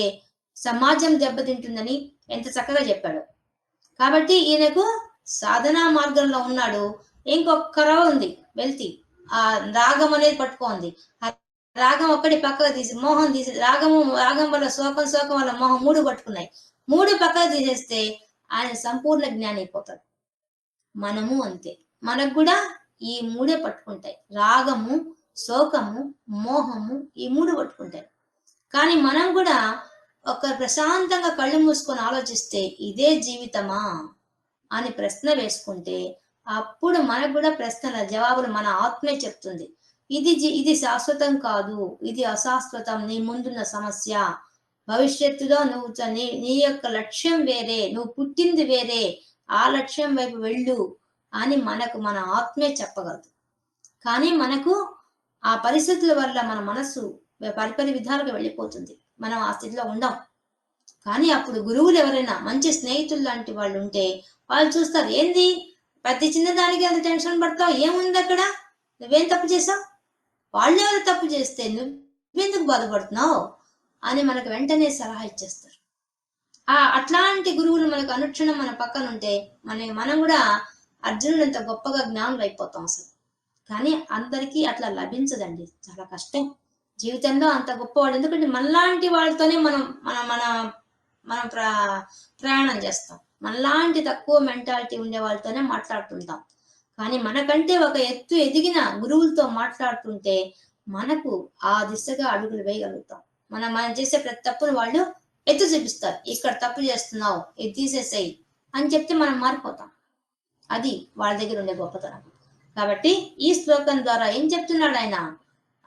సమాజం దెబ్బతింటుందని ఎంత చక్కగా చెప్పాడు. కాబట్టి ఈయనకు సాధనా మార్గంలో ఉన్నాడు. ఇంకొక రవ ఉంది వెళ్తి, ఆ రాగం అనేది పట్టుకోండి. రాగం ఒక్కటి పక్కకు తీసి మోహం తీసి, రాగం వల్ల శోకం వల్ల మోహం 3 పట్టుకున్నాయి. 3 పక్కకు తీసేస్తే ఆయన సంపూర్ణ జ్ఞాని అయిపోతాడు. మనము అంతే, మనకు కూడా ఈ 3 పట్టుకుంటాయి. రాగము, శోకము, మోహము, ఈ 3 పట్టుకుంటాయి. కానీ మనం కూడా ఒక ప్రశాంతంగా కళ్ళు మూసుకొని ఆలోచిస్తే ఇదే జీవితమా అని ప్రశ్న వేసుకుంటే అప్పుడు మనకు కూడా ప్రశ్నల జవాబులు మన ఆత్మే చెప్తుంది. ఇది శాశ్వతం కాదు, ఇది అశాశ్వతం, నీ ముందున్న సమస్య. భవిష్యత్తులో నువ్వు నీ యొక్క లక్ష్యం వేరే, నువ్వు పుట్టింది వేరే, ఆ లక్ష్యం వైపు వెళ్ళు అని మనకు మన ఆత్మే చెప్పగలదు. కానీ మనకు ఆ పరిస్థితుల వల్ల మన మనస్సు పరిపరి విధాలుగా వెళ్ళిపోతుంది. మనం ఆ స్థితిలో ఉండం. కానీ అప్పుడు గురువులు ఎవరైనా మంచి స్నేహితులు లాంటి వాళ్ళు ఉంటే వాళ్ళు చూస్తారు, ఏంది ప్రతి చిన్నదానికి అంత టెన్షన్ పడతావు, ఏముంది అక్కడ, నువ్వేం తప్పు చేసావు, వాళ్ళు ఎవరు తప్పు చేస్తే నువ్వెందుకు బాధపడుతున్నావు అని మనకు వెంటనే సలహా ఇచ్చేస్తారు. అట్లాంటి గురువులు మనకు అనుక్షణం మన పక్కన ఉంటే మనం కూడా అర్జునుడు అంత గొప్పగా జ్ఞానులు అయిపోతాం అసలు. కానీ అందరికీ అట్లా లభించదండి, చాలా కష్టం జీవితంలో అంత గొప్పవాడు. ఎందుకంటే మనలాంటి వాళ్ళతోనే మనం మన మన మనం ప్రయాణం చేస్తాం, మనలాంటి తక్కువ మెంటాలిటీ ఉండే వాళ్ళతోనే మాట్లాడుతుంటాం. కానీ మనకంటే ఒక ఎత్తు ఎదిగిన గురువులతో మాట్లాడుతుంటే మనకు ఆ దిశగా అడుగులు వేయగలుగుతాం. మనం చేసే ప్రతి తప్పును వాళ్ళు ఎత్తు చూపిస్తారు, ఇక్కడ తప్పు చేస్తున్నావు, ఇది తీసేసేయి అని చెప్తే మనం మారిపోతాం. అది వాళ్ళ దగ్గర ఉండే గొప్పతనం. కాబట్టి ఈ శ్లోకం ద్వారా ఏం చెప్తున్నాడు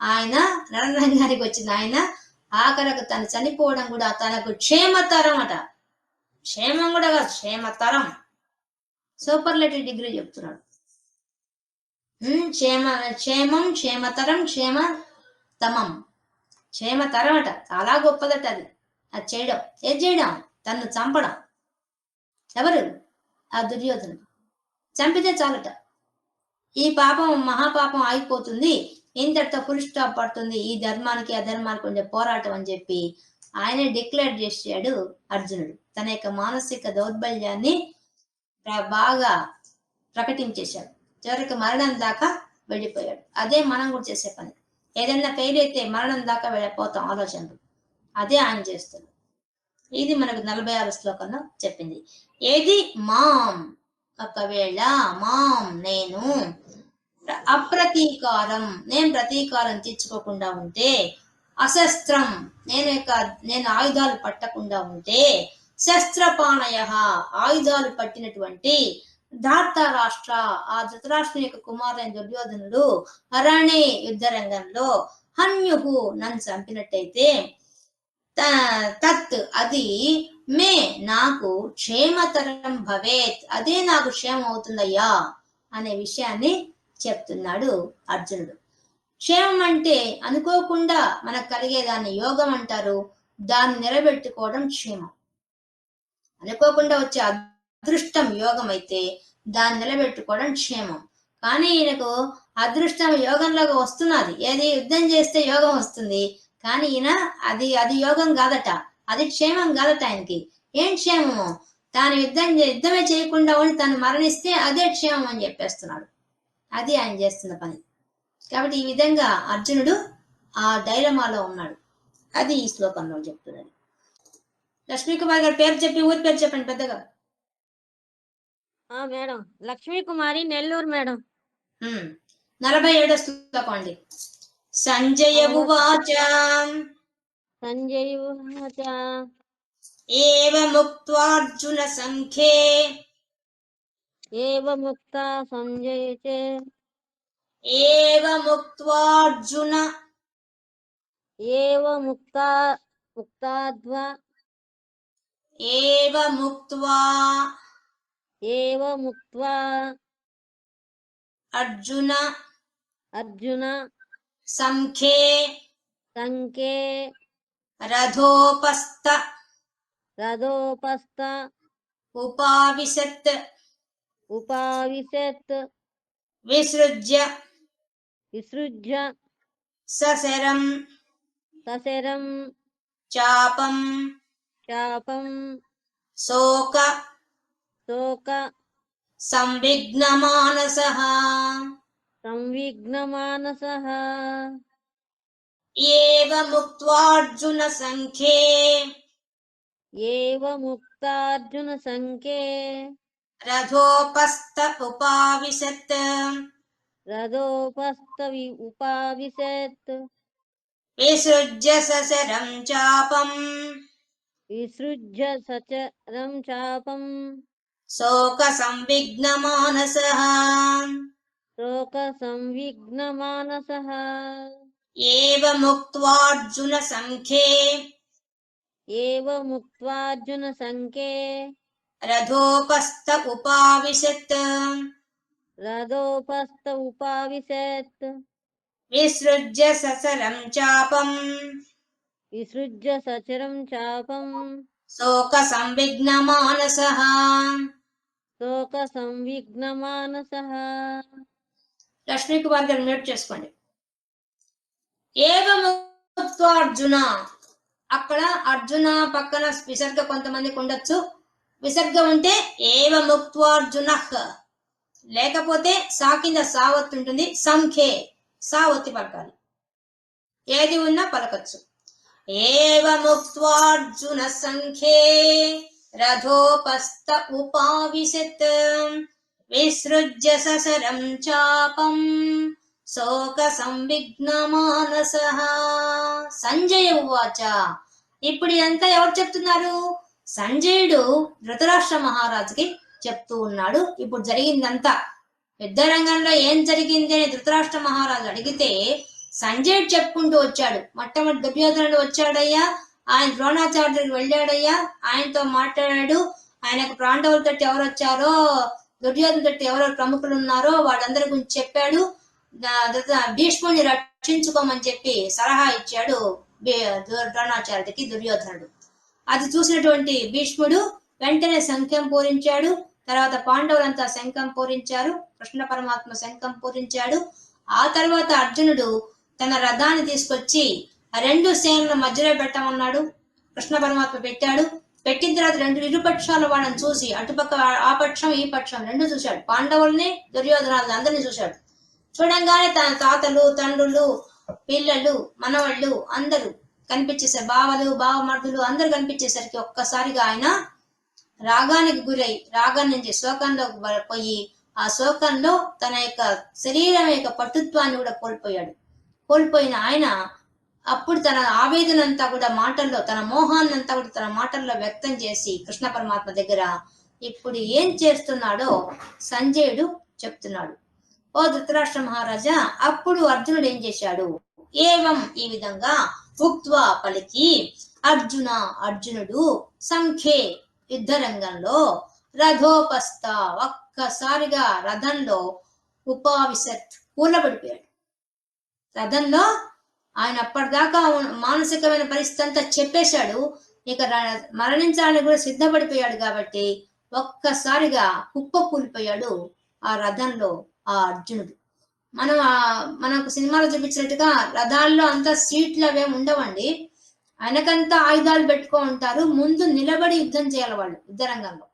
ఆయన రణరంగానికి వచ్చిన ఆయన ఆఖరకు తను చనిపోవడం కూడా తనకు క్షేమతరం అట. క్షేమం కూడా కాదు, క్షేమతరం, సూపర్లేటివ్ డిగ్రీ చెప్తున్నాడు. క్షేమం, క్షేమతరం, క్షేమతమం, క్షేమతరం అట, చాలా గొప్పదట అది. అది చేయడం, ఏది చేయడం, తను చంపడం. ఎవరు? ఆ దుర్యోధనుడు చంపితే చాలట, ఈ పాపం మహాపాపం ఆగిపోతుంది, ఇంతటితో ఫుల్ స్టాప్ పడుతుంది ఈ ధర్మానికి అధర్మానికి ఉండే పోరాటం అని చెప్పి ఆయనే డిక్లేర్ చేశాడు అర్జునుడు. తన యొక్క మానసిక దౌర్బల్యాన్ని బాగా ప్రకటించేశాడు. చివరికి మరణం దాకా వెళ్ళిపోయాడు. అదే మనం కూడా చేసే పని. ఏదైనా ఫెయిల్ అయితే మరణం దాకా వెళ్ళిపోతాం ఆలోచనలు. అదే ఆయన చేస్తుంది. ఇది మనకు 46 శ్లోకంలో చెప్పింది. ఏది మాం, ఒకవేళ మాం నేను అప్రతీకారం, నేను ప్రతీకారం తీర్చుకోకుండా ఉంటే, అశస్త్రం నేను ఆయుధాలు పట్టకుండా ఉంటే, శస్త్రపాణయ ఆయుధాలు పట్టినటువంటి ధార్తరాష్ట్ర ఆ ధృతరాష్ట్రుని యొక్క కుమారుడైన దుర్యోధనుడు అరణే యుద్ధ రంగంలో హన్యుహు నన్ను చంపినట్టయితే తత్ అది మే నాకు క్షేమతరం భవేత్, అదే నాకు క్షేమం అవుతుందయ్యా అనే విషయాన్ని చెప్తున్నాడు అర్జునుడు. క్షేమం అంటే అనుకోకుండా మనకు కలిగేదాన్ని యోగం అంటారు. దాన్ని నిలబెట్టుకోవడం క్షేమం. అనుకోకుండా వచ్చే అదృష్టం యోగం అయితే దాన్ని నిలబెట్టుకోవడం క్షేమం. కానీ ఈయనకు అదృష్టం యోగంలాగా వస్తున్నది. ఏది యుద్ధం చేస్తే యోగం వస్తుంది, కానీ ఈయన అది యోగం కాదట, అది క్షేమం కాదట. ఆయనకి ఏం క్షేమము, తాను యుద్ధమే చేయకుండా ఉండి తను మరణిస్తే అదే క్షేమం అని చెప్పేస్తున్నాడు. అది ఆయన చేస్తున్న పని. కాబట్టి ఈ విధంగా అర్జునుడు ఆ డైలమాలో ఉన్నాడు. అది ఈ శ్లోకంలో చెప్తున్నది. లక్ష్మీకుమారి గారి పేరు చెప్పి ఊరి పేరు చెప్పండి పెద్దగా. Madam Lakshmi Kumari, Nellore madam. 47 శ్లోకం అండి. సంజయ ఉవాచ ఏవముక్త్వార్జున సంఖ్యే ఏవముక్తా సంజయతే ఏవముక్త్వార్జున ముక్తాద్వా ఏవముక్త్వా అర్జున సంఖ్యే రథోపస్థ ఉపావిశత్ విసృజ్య సశరం చాపం శోక సంవిఘ్నమానసః ఏవముక్త్వార్జున సంఖ్యే రథోపస్థ ఉపావిశత్ విసృజ్య సశరం చాపం శోక సంవిఘ్నమానసః ఏవముక్త్వార్జున సంఖ్యే రథోపస్థ ఉపావిశత్ రథోపస్థ ఉపావిశత్ విసృజ్య ససరం చాపం విసృజ్య సచరం చాపం శోక సంవిఘ్న మానసః. శోక సంవిఘ్న మానసః. లక్ష్మీ కుమార్ గారు మ్యూట్ చేసుకోండి. ఏవముక్త్వా అర్జున, అక్కడ అర్జున పక్కన విసర్గ కొంతమందికి ఉండొచ్చు. విసర్గ ఉంటే ఏవముక్త్వార్జునః, లేకపోతే సా కింద సావత్తు ఉంటుంది. సంఖ్యే సావత్తి పలకాలి. ఏది ఉన్నా పలకచ్చు. ఏవముక్త్వార్జున సంఖ్యే రథోపస్థ ఉపావిశత్ విసృజ్య ససరం చాపం శోక సంవిఘ్న మానసః. సంజయ ఉవాచ. ఇప్పుడు ఇదంతా ఎవరు చెప్తున్నారు? సంజయుడు ధృతరాష్ట్ర మహారాజుకి చెప్తూ ఉన్నాడు. ఇప్పుడు జరిగిందంతా యుద్ధ రంగంలో ఏం జరిగింది అని ధృతరాష్ట్ర మహారాజు అడిగితే సంజయుడు చెప్పుకుంటూ వచ్చాడు. మొట్టమొదటి దుర్యోధనుడు వచ్చాడయ్యా, ఆయన ద్రోణాచార్యుడికి వెళ్ళాడయ్యా, ఆయనతో మాట్లాడాడు. ఆయనకు పాండవుల తట్టు ఎవరు వచ్చారో, దుర్యోధన తట్టు ఎవరెవరు ప్రముఖులు ఉన్నారో వాళ్ళందరి గురించి చెప్పాడు. భీష్ముడిని రక్షించుకోమని చెప్పి సలహా ఇచ్చాడు ద్రోణాచార్యుడికి దుర్యోధనుడు. అది చూసినటువంటి భీష్ముడు వెంటనే శంఖం పూరించాడు. తర్వాత పాండవులంతా శంఖం పూరించారు. కృష్ణ పరమాత్మ శంఖం పూరించాడు. ఆ తర్వాత అర్జునుడు తన రథాన్ని తీసుకొచ్చి ఆ రెండు సేనల మధ్యలో పెట్టమన్నాడు. కృష్ణ పరమాత్మ పెట్టాడు. పెట్టిన తర్వాత రెండు ఇరుపక్షాల వాళ్ళని చూసి, అటుపక్క ఆ పక్షం ఈ పక్షం రెండు చూశాడు. పాండవుల్ని దుర్యోధనాలను అందరినీ చూశాడు. చూడంగానే తన తాతలు, తండ్రులు, పిల్లలు, మనవాళ్ళు అందరూ కనిపించేసారు. బావలు, బావమర్దులు అందరూ కనిపించేసరికి ఒక్కసారిగా ఆయన రాగానికి గురై రాగం నుంచి శోకంలో పోయి ఆ శోకంలో తన యొక్క శరీరం యొక్క పటుత్వాన్ని కూడా కోల్పోయిన ఆయన అప్పుడు తన ఆవేదనంతా కూడా మాటల్లో, తన మోహాన్నంతా కూడా తన మాటల్లో వ్యక్తం చేసి కృష్ణ పరమాత్మ దగ్గర ఇప్పుడు ఏం చేస్తున్నాడో సంజయుడు చెప్తున్నాడు. ఓ ధృతరాష్ట్ర మహారాజా, అప్పుడు అర్జునుడు ఏం చేశాడు? ఏవం ఈ విధంగా ఉక్త్వా పలికి అర్జునుడు సంఖ్యే యుద్ధ రంగంలో రథోపస్థ ఒక్కసారిగా రథంలో ఉపావిశత్ కూలబడిపోయాడు. రథంలో ఆయన అప్పటిదాకా మానసికమైన పరిస్థితి అంతా చెప్పేశాడు. ఇక మరణించాలని కూడా సిద్ధపడిపోయాడు. కాబట్టి ఒక్కసారిగా కుప్ప కూలిపోయాడు ఆ రథంలో ఆ అర్జునుడు. మనకు సినిమాలో చూపించినట్టుగా రథాల్లో అంతా సీట్లు అవేమి ఉండవండి. ఆయనకంతా ఆయుధాలు పెట్టుకో ఉంటారు. ముందు నిలబడి యుద్ధం చేయాలి వాళ్ళు. యుద్ధ రంగంలో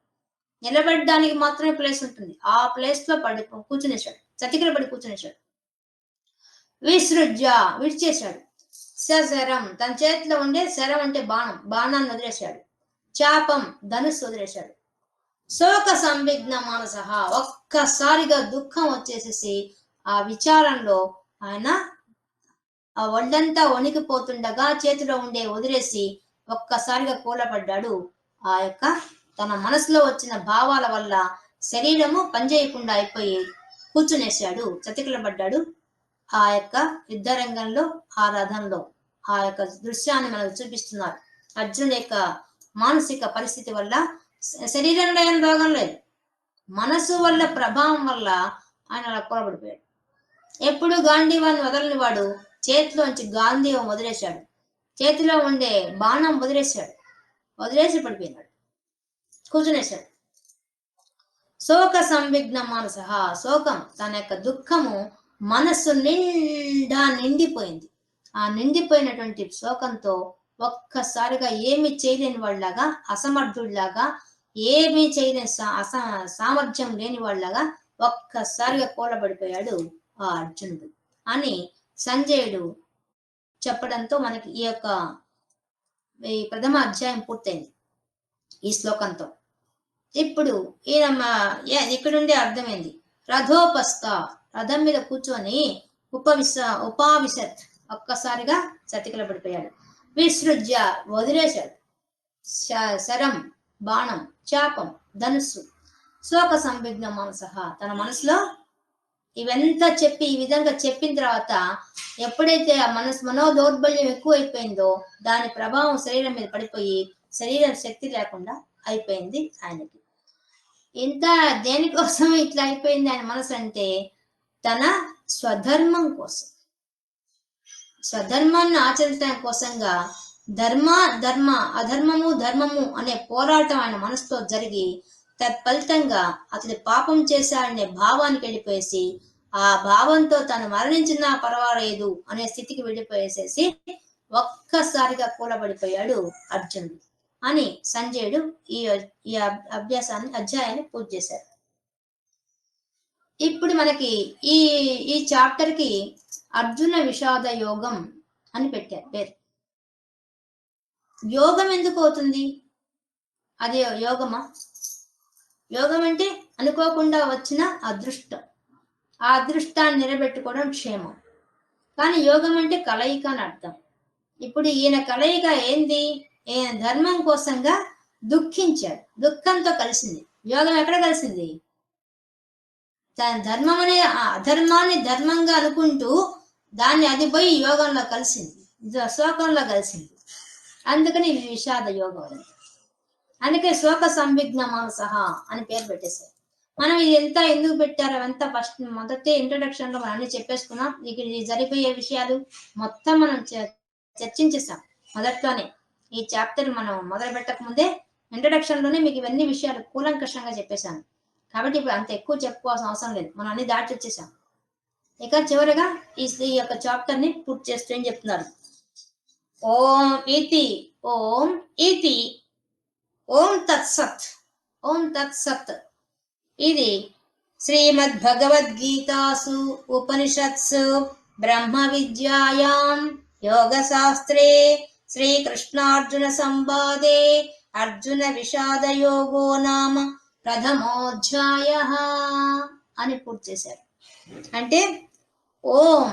నిలబడడానికి మాత్రమే ప్లేస్ ఉంటుంది. ఆ ప్లేస్ లో కూర్చునేశాడు. చతికిల పడి కూర్చునేశాడు. విసృజ్య విడిచేశాడు. శరం తన చేతిలో ఉండే శరం అంటే బాణాన్ని వదిలేశాడు. చాపం ధనుస్సు వదిలేశాడు. శోక సంవిఘ్న మానసః ఒక్కసారిగా దుఃఖం వచ్చేసేసి ఆ విచారంలో ఆయన ఆ ఒళ్ళంతా వణికిపోతుండగా చేతిలో ఉండే వదిలేసి ఒక్కసారిగా కూలపడ్డాడు. ఆ యొక్క తన మనసులో వచ్చిన భావాల వల్ల శరీరము పనిచేయకుండా అయిపోయి కూర్చునేశాడు, చతికిలబడ్డాడు. ఆ యొక్క యుద్ధ రంగంలో ఆ రథంలో ఆ యొక్క దృశ్యాన్ని మనకు చూపిస్తున్నారు. అర్జునుడి యొక్క మానసిక పరిస్థితి వల్ల శరీరంలో ఏం రోగం లేదు, మనసు వల్ల ప్రభావం వల్ల ఆయన అలా కూలబడిపోయాడు. ఎప్పుడు గాంధీవాన్ని వదలని వాడు చేతిలోంచి గాంధీవం వదిలేశాడు. చేతిలో ఉండే బాణం వదిలేసి పడిపోయినాడు, కూర్చునేశాడు. శోక సంవిఘ్న మానసః శోకం తన యొక్క దుఃఖము మనస్సు నిండా నిండిపోయింది. ఆ నిండిపోయినటువంటి శోకంతో ఒక్కసారిగా ఏమి చేయలేని వాళ్ళలాగా, అసమర్థుడిలాగా, ఏమీ చేయలేని సామర్థ్యం లేని వాళ్ళలాగా ఒక్కసారిగా కూలబడిపోయాడు ఆ అర్జునుడు అని సంజయుడు చెప్పడంతో మనకి ఈ ప్రథమ అధ్యాయం పూర్తయింది ఈ శ్లోకంతో. ఇప్పుడు ఇక్కడుండే అర్థమైంది. రథోపస్థ రథం మీద కూర్చొని ఉపావిశత్ ఒక్కసారిగా చతికిల పడిపోయాడు. విసృజ్య వదిలేశాడు. శరం బాణం, చాపం, ధనుస్సు. శోక సంవిఘ్న మానసః తన మనసులో ఇవంతా చెప్పి ఈ విధంగా చెప్పిన తర్వాత ఎప్పుడైతే ఆ మనోదౌర్బల్యం ఎక్కువైపోయిందో దాని ప్రభావం శరీరం మీద పడిపోయి శరీరం శక్తి లేకుండా అయిపోయింది ఆయనకి. ఇంత దేనికోసం ఇట్లా అయిపోయింది ఆయన మనసు అంటే తన స్వధర్మం కోసం, స్వధర్మాన్ని ఆచరించడం కోసంగా అధర్మము ధర్మము అనే పోరాటం ఆయన మనసుతో జరిగి తత్ఫలితంగా అతడు పాపం చేశాడనే భావానికి వెళ్ళిపోయేసి ఆ భావంతో తను మరణించినా పర్వాలేదు అనే స్థితికి వెళ్ళిపోయేసేసి ఒక్కసారిగా కూలబడిపోయాడు అర్జునుడు అని సంజయుడు ఈ అధ్యాయాన్ని పూర్తి చేశారు. ఇప్పుడు మనకి ఈ ఈ చాప్టర్ కి అర్జున విషాద యోగం అని పెట్టారు పేరు. యోగం ఎందుకు అవుతుంది? అది యోగమా? యోగం అంటే అనుకోకుండా వచ్చిన అదృష్టం, ఆ అదృష్టాన్ని నిలబెట్టుకోవడం క్షేమం. కానీ యోగం అంటే కలయిక అని అర్థం. ఇప్పుడు ఈయన కలయిక ఏంది? ఈయన ధర్మం కోసంగా దుఃఖించాడు, దుఃఖంతో కలిసింది. యోగం ఎక్కడ కలిసింది? తన ధర్మం అనే అధర్మాన్ని ధర్మంగా అనుకుంటూ దాన్ని అది పోయి యోగంలో కలిసింది, శోకంలో కలిసింది. అందుకని ఇది విషాద యోగం అయింది. అందుకే శోక సంవిఘ్న మానసః అని పేరు పెట్టేశారు. మనం ఇది ఎంత ఎందుకు పెట్టారు అవంతా ఫస్ట్ మొదటి ఇంట్రొడక్షన్ లో మనం అన్ని చెప్పేసుకున్నాం. ఇక్కడ జరిగిపోయే విషయాలు మొత్తం మనం చర్చించేసాం మొదట్లోనే. ఈ చాప్టర్ మనం మొదలు పెట్టక ముందే ఇంట్రొడక్షన్ లోనే మీకు ఇవన్నీ విషయాలు కూలంకషంగా చెప్పేశాను. కాబట్టి ఇప్పుడు అంత ఎక్కువ చెప్పుకోవాల్సిన అవసరం లేదు, మనం అన్ని దాటి వచ్చేసాం. ఇక చివరిగా ఈ యొక్క చాప్టర్ ని పూర్తి చేస్తూ ఏం చెప్తున్నారు? ఓం ఇతి ఓం తత్సత్. ఓం తత్సత్ ఇది శ్రీమద్ భగవద్గీతాసు ఉపనిషత్సు బ్రహ్మ విద్యాయాం యోగ శాస్త్రే శ్రీకృష్ణార్జున సంవాదే అర్జున విషాద యోగో నామ ప్రథమోధ్యాయ అని పూర్తి చేశారు. అంటే ఓం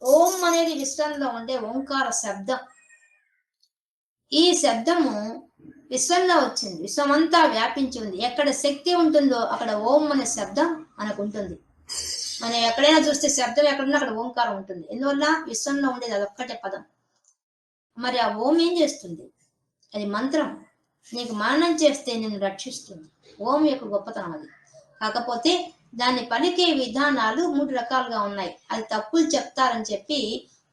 ఓం అనేది విశ్వంలో ఉండే ఓంకార శబ్దం. ఈ శబ్దము విశ్వంలో వచ్చింది, విశ్వమంతా వ్యాపించి ఉంది. ఎక్కడ శక్తి ఉంటుందో అక్కడ ఓం అనే శబ్దం మనకు ఉంటుంది. మనం ఎక్కడైనా చూస్తే శబ్దం ఎక్కడున్నా అక్కడ ఓంకారం ఉంటుంది. ఎందువల్ల విశ్వంలో ఉండేది అదొక్కటే పదం. మరి ఆ ఓం ఏం చేస్తుంది? అది మంత్రం. నీకు మరణం చేస్తే నిన్ను రక్షిస్తుంది. ఓం యొక్క గొప్పతనం అది. కాకపోతే దాన్ని పలికే విధానాలు 3 రకాలుగా ఉన్నాయి. అది తప్పులు చెప్తారని చెప్పి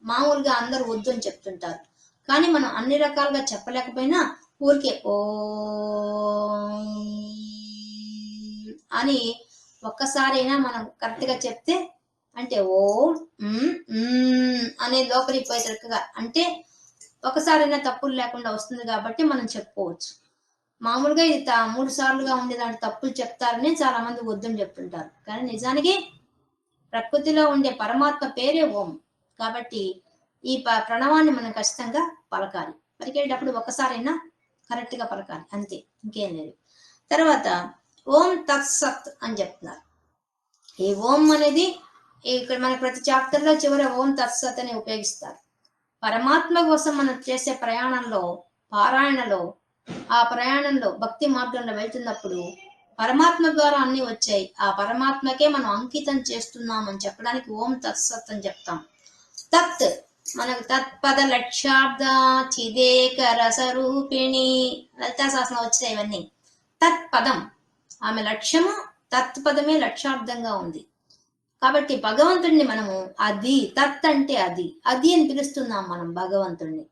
మామూలుగా అందరూ వద్దు అని చెప్తుంటారు. కానీ మనం అన్ని రకాలుగా చెప్పలేకపోయినా ఊరికే ఓ అని ఒక్కసారైనా మనం కరెక్ట్ గా చెప్తే, అంటే ఓ అనే లోపలికి పోయేటట్టుగా, అంటే ఒకసారైనా తప్పులు లేకుండా వస్తుంది కాబట్టి మనం చెప్పుకోవచ్చు. మామూలుగా ఇది 3 సార్లుగా ఉండేదాంట్లో తప్పులు చెప్తారని చాలా మంది వద్దని చెప్తుంటారు. కానీ నిజానికి ప్రకృతిలో ఉండే పరమాత్మ పేరే ఓం. కాబట్టి ఈ ప్రణవాన్ని మనం ఖచ్చితంగా పలకాలి. పలికేటప్పుడు ఒకసారైనా కరెక్ట్ గా పలకాలి, అంతే, ఇంకేం లేదు. తర్వాత ఓం తత్సత్ అని చెప్తున్నారు. ఈ ఓం అనేది ఇక్కడ మన ప్రతి చాప్టర్ లో చివరి ఓం తత్సత్ అని ఉపయోగిస్తారు. పరమాత్మ కోసం మనం చేసే ప్రయాణంలో, పారాయణలో, ఆ ప్రయాణంలో భక్తి మార్గంలో వెళ్తున్నప్పుడు పరమాత్మ ద్వారా అన్ని వచ్చాయి, ఆ పరమాత్మకే మనం అంకితం చేస్తున్నాం అని చెప్పడానికి ఓం తత్సత్ అని చెప్తాం. తత్ మనకు తత్పద లక్ష్యార్థ చిదేక రసరూపిణి లలితా శాసనం వచ్చాయి ఇవన్నీ. తత్పదం ఆమె లక్ష్యము, తత్పదమే లక్ష్యార్థంగా ఉంది. కాబట్టి భగవంతుడిని మనము అది, తత్ అంటే అది అని పిలుస్తున్నాం మనం భగవంతుడిని.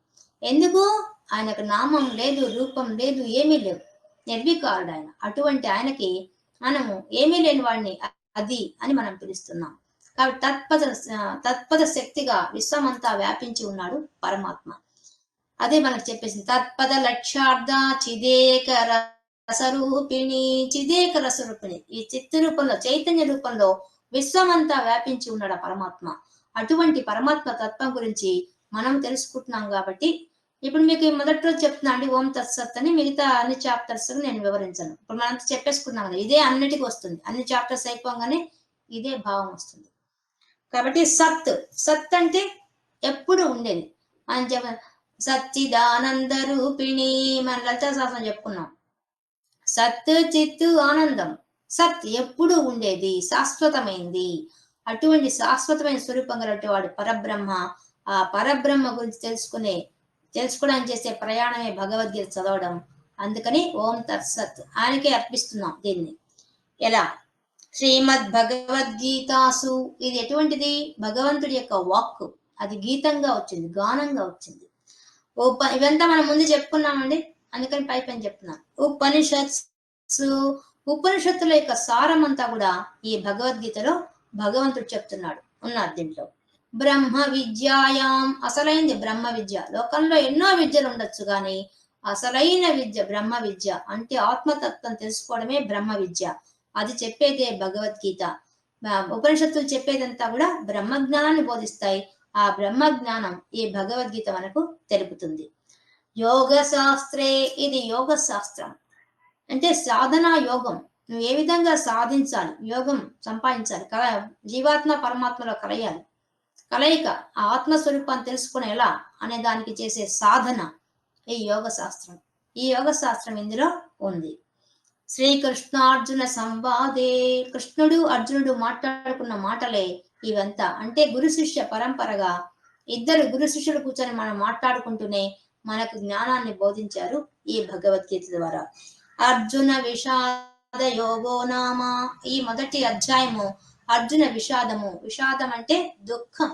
ఎందుకు? ఆయనకు నామం లేదు, రూపం లేదు, ఏమీ లేవు, నిర్వికారుడు ఆయన. అటువంటి ఆయనకి మనము ఏమీ లేని వాడిని అది అని మనం పిలుస్తున్నాం. కాబట్టి తత్పద శక్తిగా విశ్వమంతా వ్యాపించి ఉన్నాడు పరమాత్మ. అదే మనకు చెప్పేసింది. తత్పద లక్ష్యార్థ చిదేక రసరూపిణి. చిదేక రసరూపిణి, ఈ చిత్త రూపంలో, చైతన్య రూపంలో విశ్వమంతా వ్యాపించి ఉన్నాడు ఆ పరమాత్మ. అటువంటి పరమాత్మ తత్వం గురించి మనం తెలుసుకుంటున్నాం. కాబట్టి ఇప్పుడు మీకు మొదటి రోజు చెప్తున్నా అండి ఓం తత్సత్ అని. మిగతా అన్ని చాప్టర్స్ నేను వివరించను. ఇప్పుడు మనం చెప్పేసుకున్నాం కదా, ఇదే అన్నిటికీ వస్తుంది. అన్ని చాప్టర్స్ అయిపోగానే ఇదే భావం వస్తుంది. కాబట్టి సత్ అంటే ఎప్పుడు ఉండేది. మనం సచ్చిదానంద రూపిణి, మన లలితా శాస్త్రం చెప్పుకున్నాం. సత్ చిత్తు ఆనందం. సత్ ఎప్పుడు ఉండేది, శాశ్వతమైంది. అటువంటి శాశ్వతమైన స్వరూపం గలటి వాడు పరబ్రహ్మ. ఆ పరబ్రహ్మ గురించి తెలుసుకోవడానికి చేసే ప్రయాణమే భగవద్గీత చదవడం. అందుకని ఓం తత్సత్ ఆయనకే అర్పిస్తున్నాం దీన్ని. ఎలా? శ్రీమద్ భగవద్గీతాసు, ఇది ఎటువంటిది? భగవంతుడి యొక్క వాక్కు, అది గీతంగా వచ్చింది, గానంగా వచ్చింది. ఇవంతా మనం ముందు చెప్పుకున్నామండి, అందుకని పై పైన చెప్తున్నాం. ఉపనిషత్సు, ఉపనిషత్తుల యొక్క సారం అంతా కూడా ఈ భగవద్గీతలో భగవంతుడు చెప్తున్నాడు, ఉన్నారు దీంట్లో. బ్రహ్మ విద్యాయాం, అసలైంది బ్రహ్మ విద్య. లోకంలో ఎన్నో విద్యలు ఉండొచ్చు కానీ అసలైన విద్య బ్రహ్మ విద్య, అంటే ఆత్మతత్వం తెలుసుకోవడమే బ్రహ్మ విద్య. అది చెప్పేదే భగవద్గీత. ఉపనిషత్తులు చెప్పేదంతా కూడా బ్రహ్మ జ్ఞానాన్ని బోధిస్తాయి. ఆ బ్రహ్మ జ్ఞానం ఈ భగవద్గీత మనకు తెలుపుతుంది. యోగ శాస్త్రే, ఇది యోగ శాస్త్రం అంటే సాధనా యోగం. నువ్వు ఏ విధంగా సాధించాలి, యోగం సంపాదించాలి, జీవాత్మ పరమాత్మలో కలయాలి, కలయిక ఆ ఆత్మస్వరూపాన్ని తెలుసుకునే ఎలా అనే దానికి చేసే సాధన ఈ యోగ శాస్త్రం. ఈ యోగ శాస్త్రం ఇందులో ఉంది. శ్రీకృష్ణార్జున సంవాదే, కృష్ణుడు అర్జునుడు మాట్లాడుకున్న మాటలే ఇవంతా. అంటే గురు శిష్య పరంపరగా ఇద్దరు గురు శిష్యులు కూర్చొని మనం మాట్లాడుకుంటూనే మనకు జ్ఞానాన్ని బోధించారు ఈ భగవద్గీత ద్వారా. అర్జున విషాద యోగో నామ, ఈ మొదటి అధ్యాయము అర్జున విషాదము. విషాదం అంటే దుఃఖం.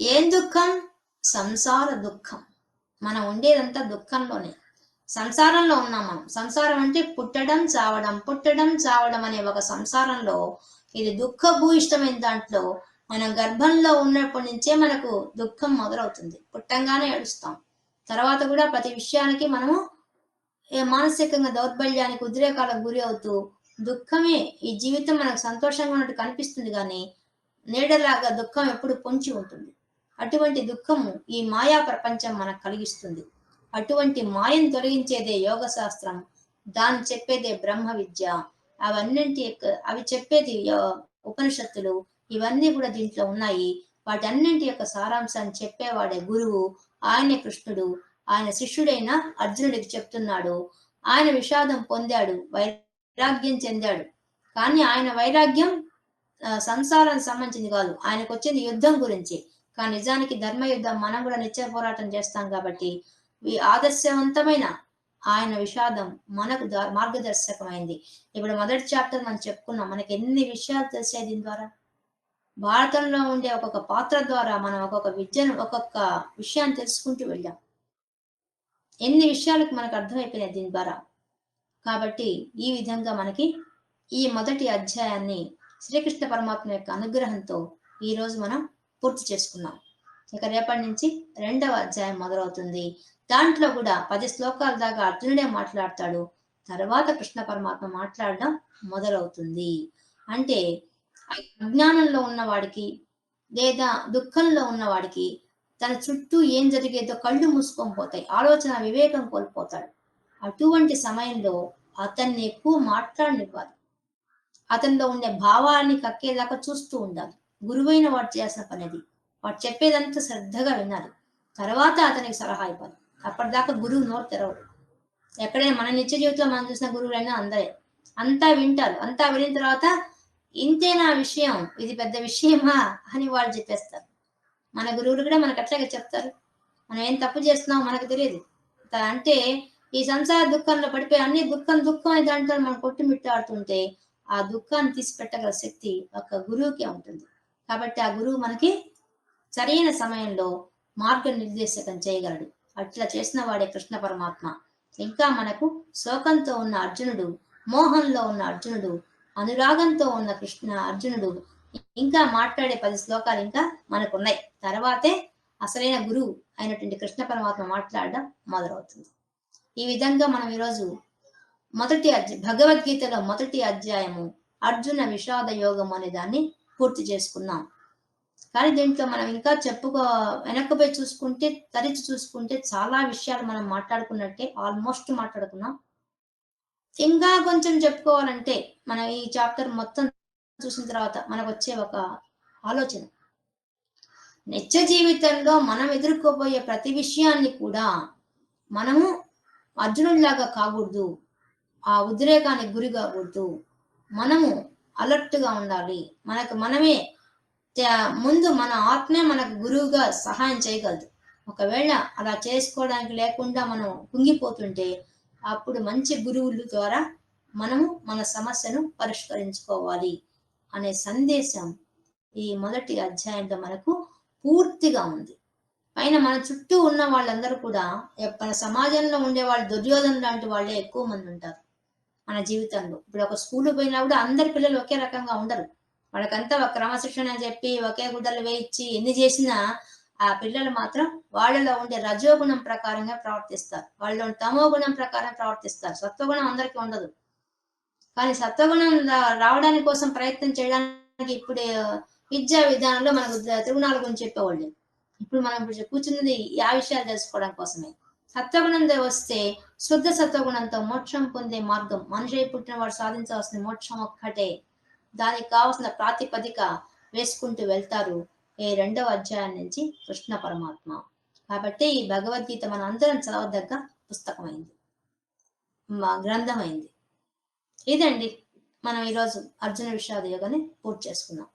ఏం దుఃఖం? సంసార దుఃఖం. మనం ఉండేదంతా దుఃఖంలోనే, సంసారంలో ఉన్నాం మనం. సంసారం అంటే పుట్టడం చావడం, పుట్టడం చావడం అనే ఒక సంసారంలో, ఇది దుఃఖభూయిష్టమైన దాంట్లో మనం గర్భంలో ఉన్నప్పటి నుంచే మనకు దుఃఖం మొదలవుతుంది. పుట్టంగానే ఏడుస్తాం. తర్వాత కూడా ప్రతి విషయానికి మనము మానసికంగా దౌర్బల్యానికి, ఉద్రేకాలకు గురి అవుతూ దుఃఖమే. ఈ జీవితం మనకు సంతోషంగా ఉన్నట్టు కనిపిస్తుంది కానీ నీడలాగా దుఃఖం ఎప్పుడు పొంచి ఉంటుంది. అటువంటి దుఃఖము ఈ మాయా ప్రపంచం మనకు కలిగిస్తుంది. అటువంటి మాయను తొలగించేదే యోగ శాస్త్రం, దాన్ని చెప్పేదే బ్రహ్మ విద్య. అవి చెప్పేది ఉపనిషత్తులు. ఇవన్నీ కూడా దీంట్లో ఉన్నాయి. వాటన్నింటి యొక్క సారాంశాన్ని చెప్పేవాడే గురువు. ఆయనే కృష్ణుడు. ఆయన శిష్యుడైన అర్జునుడికి చెప్తున్నాడు. ఆయన విషాదం పొందాడు, వైరాగ్యం చెందాడు. కానీ ఆయన వైరాగ్యం సంసారానికి సంబంధించింది కాదు, ఆయనకు వచ్చింది యుద్ధం గురించి. కానీ నిజానికి ధర్మ యుద్ధం మనం కూడా నిత్య పోరాటం చేస్తాం కాబట్టి ఈ ఆదర్శవంతమైన ఆయన విషాదం మనకు మార్గదర్శకమైంది. ఇప్పుడు మొదటి చాప్టర్ మనం చెప్పుకున్నాం. మనకి ఎన్ని విషయాలు తెలిసాయి దీని ద్వారా. భారతంలో ఉండే ఒక్కొక్క పాత్ర ద్వారా మనం ఒక్కొక్క విద్యను, ఒక్కొక్క విషయాన్ని తెలుసుకుంటూ వెళ్ళాం. ఎన్ని విషయాలకు మనకు అర్థమైపోయినాయి దీని ద్వారా. కాబట్టి ఈ విధంగా మనకి ఈ మొదటి అధ్యాయాన్ని శ్రీకృష్ణ పరమాత్మ యొక్క అనుగ్రహంతో ఈ రోజు మనం పూర్తి చేసుకున్నాం. ఇక రేపటి నుంచి రెండవ అధ్యాయం మొదలవుతుంది. దాంట్లో కూడా 10 శ్లోకాల దాకా అర్జునుడే మాట్లాడతాడు. తర్వాత కృష్ణ పరమాత్మ మాట్లాడడం మొదలవుతుంది. అంటే అజ్ఞానంలో ఉన్నవాడికి లేదా దుఃఖంలో ఉన్నవాడికి తన చుట్టూ ఏం జరిగేదో కళ్ళు మూసుకొని పోతాయి, ఆలోచన వివేకం కోల్పోతాడు. అటువంటి సమయంలో అతన్ని ఎక్కువ మాట్లాడనివ్వాలి. అతనిలో ఉండే భావాన్ని కక్కేదాకా చూస్తూ ఉండాలి. గురువైన వాడు చేసిన పనిది. వాడు చెప్పేదంతా శ్రద్ధగా వినాలి. తర్వాత అతనికి సలహా ఇవ్వాలి. అప్పటిదాకా గురువు నోరు తెరవడు. ఎక్కడైనా మన నిత్య జీవితంలో మనం చూసిన గురువులైనా అంతా వింటారు. అంతా వినిన తర్వాత ఇంతేనా విషయం, ఇది పెద్ద విషయమా అని వాళ్ళు చెప్పేస్తారు. మన గురువులు కూడా మనకు అట్లాగే చెప్తారు. మనం ఏం తప్పు చేస్తున్నామో మనకు తెలియదు. అంటే ఈ సంసార దుఃఖంలో పడిపోయి అన్ని దుఃఖం అనే దాంట్లో మనం కొట్టుమిట్టాడుతుంటే ఆ దుఃఖాన్ని తీసి పెట్టగల శక్తి ఒక గురువుకే ఉంటుంది. కాబట్టి ఆ గురువు మనకి సరైన సమయంలో మార్గనిర్దేశకం చేయగలడు. అట్లా చేసిన వాడే కృష్ణ పరమాత్మ. ఇంకా మనకు శోకంతో ఉన్న అర్జునుడు, మోహంలో ఉన్న అర్జునుడు, అనురాగంతో ఉన్న అర్జునుడు, ఇంకా మాట్లాడే 10 శ్లోకాలు ఇంకా మనకున్నాయి. తర్వాతే అసలైన గురువు అయినటువంటి కృష్ణ పరమాత్మ మాట్లాడడం మొదలవుతుంది. ఈ విధంగా మనం ఈరోజు భగవద్గీతలో మొదటి అధ్యాయము అర్జున విషాద యోగం అనే దాన్ని పూర్తి చేసుకున్నాం. కానీ దీంట్లో మనం ఇంకా వెనక్కిపోయి చూసుకుంటే, తరిచి చూసుకుంటే చాలా విషయాలు మనం మాట్లాడుకున్నట్టే, ఆల్మోస్ట్ మాట్లాడుకున్నాం. ఇంకా కొంచెం చెప్పుకోవాలంటే మనం ఈ చాప్టర్ మొత్తం చూసిన తర్వాత మనకు వచ్చే ఒక ఆలోచన, నిత్య జీవితంలో మనం ఎదుర్కోబోయే ప్రతి విషయాన్ని కూడా మనము అర్జునుడిలాగా కాకూడదు, ఆ ఉద్రేకానికి గురి కాకూడదు. మనము అలర్ట్గా ఉండాలి. మనమే ముందు మన ఆత్మే మనకు గురువుగా సహాయం చేయగలదు. ఒకవేళ అలా చేసుకోవడానికి లేకుండా మనం కుంగిపోతుంటే అప్పుడు మంచి గురువుల ద్వారా మనము మన సమస్యను పరిష్కరించుకోవాలి అనే సందేశం ఈ మొదటి అధ్యాయంలో మనకు పూర్తిగా ఉంది. పైన మన చుట్టూ ఉన్న వాళ్ళందరూ కూడా మన సమాజంలో ఉండే వాళ్ళు దుర్యోధన లాంటి వాళ్ళే ఎక్కువ మంది ఉంటారు మన జీవితంలో. ఇప్పుడు ఒక స్కూల్ పోయినా కూడా అందరి పిల్లలు ఒకే రకంగా ఉండరు. వాళ్ళకంతా ఒక క్రమశిక్షణ చెప్పి ఒకే గుడ్డలు వేయించి ఎన్ని చేసినా ఆ పిల్లలు మాత్రం వాళ్ళలో ఉండే రజోగుణం ప్రకారంగా ప్రవర్తిస్తారు, వాళ్ళలో తమో గుణం ప్రకారం ప్రవర్తిస్తారు. సత్వగుణం అందరికీ ఉండదు. కానీ సత్వగుణం రావడానికి కోసం ప్రయత్నం చేయడానికి ఇప్పుడు విద్యా విధానంలో మనకు త్రిగుణాల గురించి చెప్పేవాళ్ళు. ఇప్పుడు మనం కూర్చున్నది ఆ విషయాలు తెలుసుకోవడం కోసమే. సత్వగుణం వస్తే శుద్ధ సత్వగుణంతో మోక్షం పొందే మార్గం, మనిషి పుట్టిన వాడు సాధించవలసిన మోక్షం ఒక్కటే. దానికి కావలసిన ప్రాతిపదిక వేసుకుంటూ వెళ్తారు ఈ 2వ అధ్యాయం నుంచి కృష్ణ పరమాత్మ. కాబట్టి ఈ భగవద్గీత మన అందరం చదవదగ్గ పుస్తకమైంది, మా గ్రంథమైంది. ఇదండి మనం ఈరోజు అర్జున విషాద యోగాన్ని పూర్తి చేసుకున్నాం.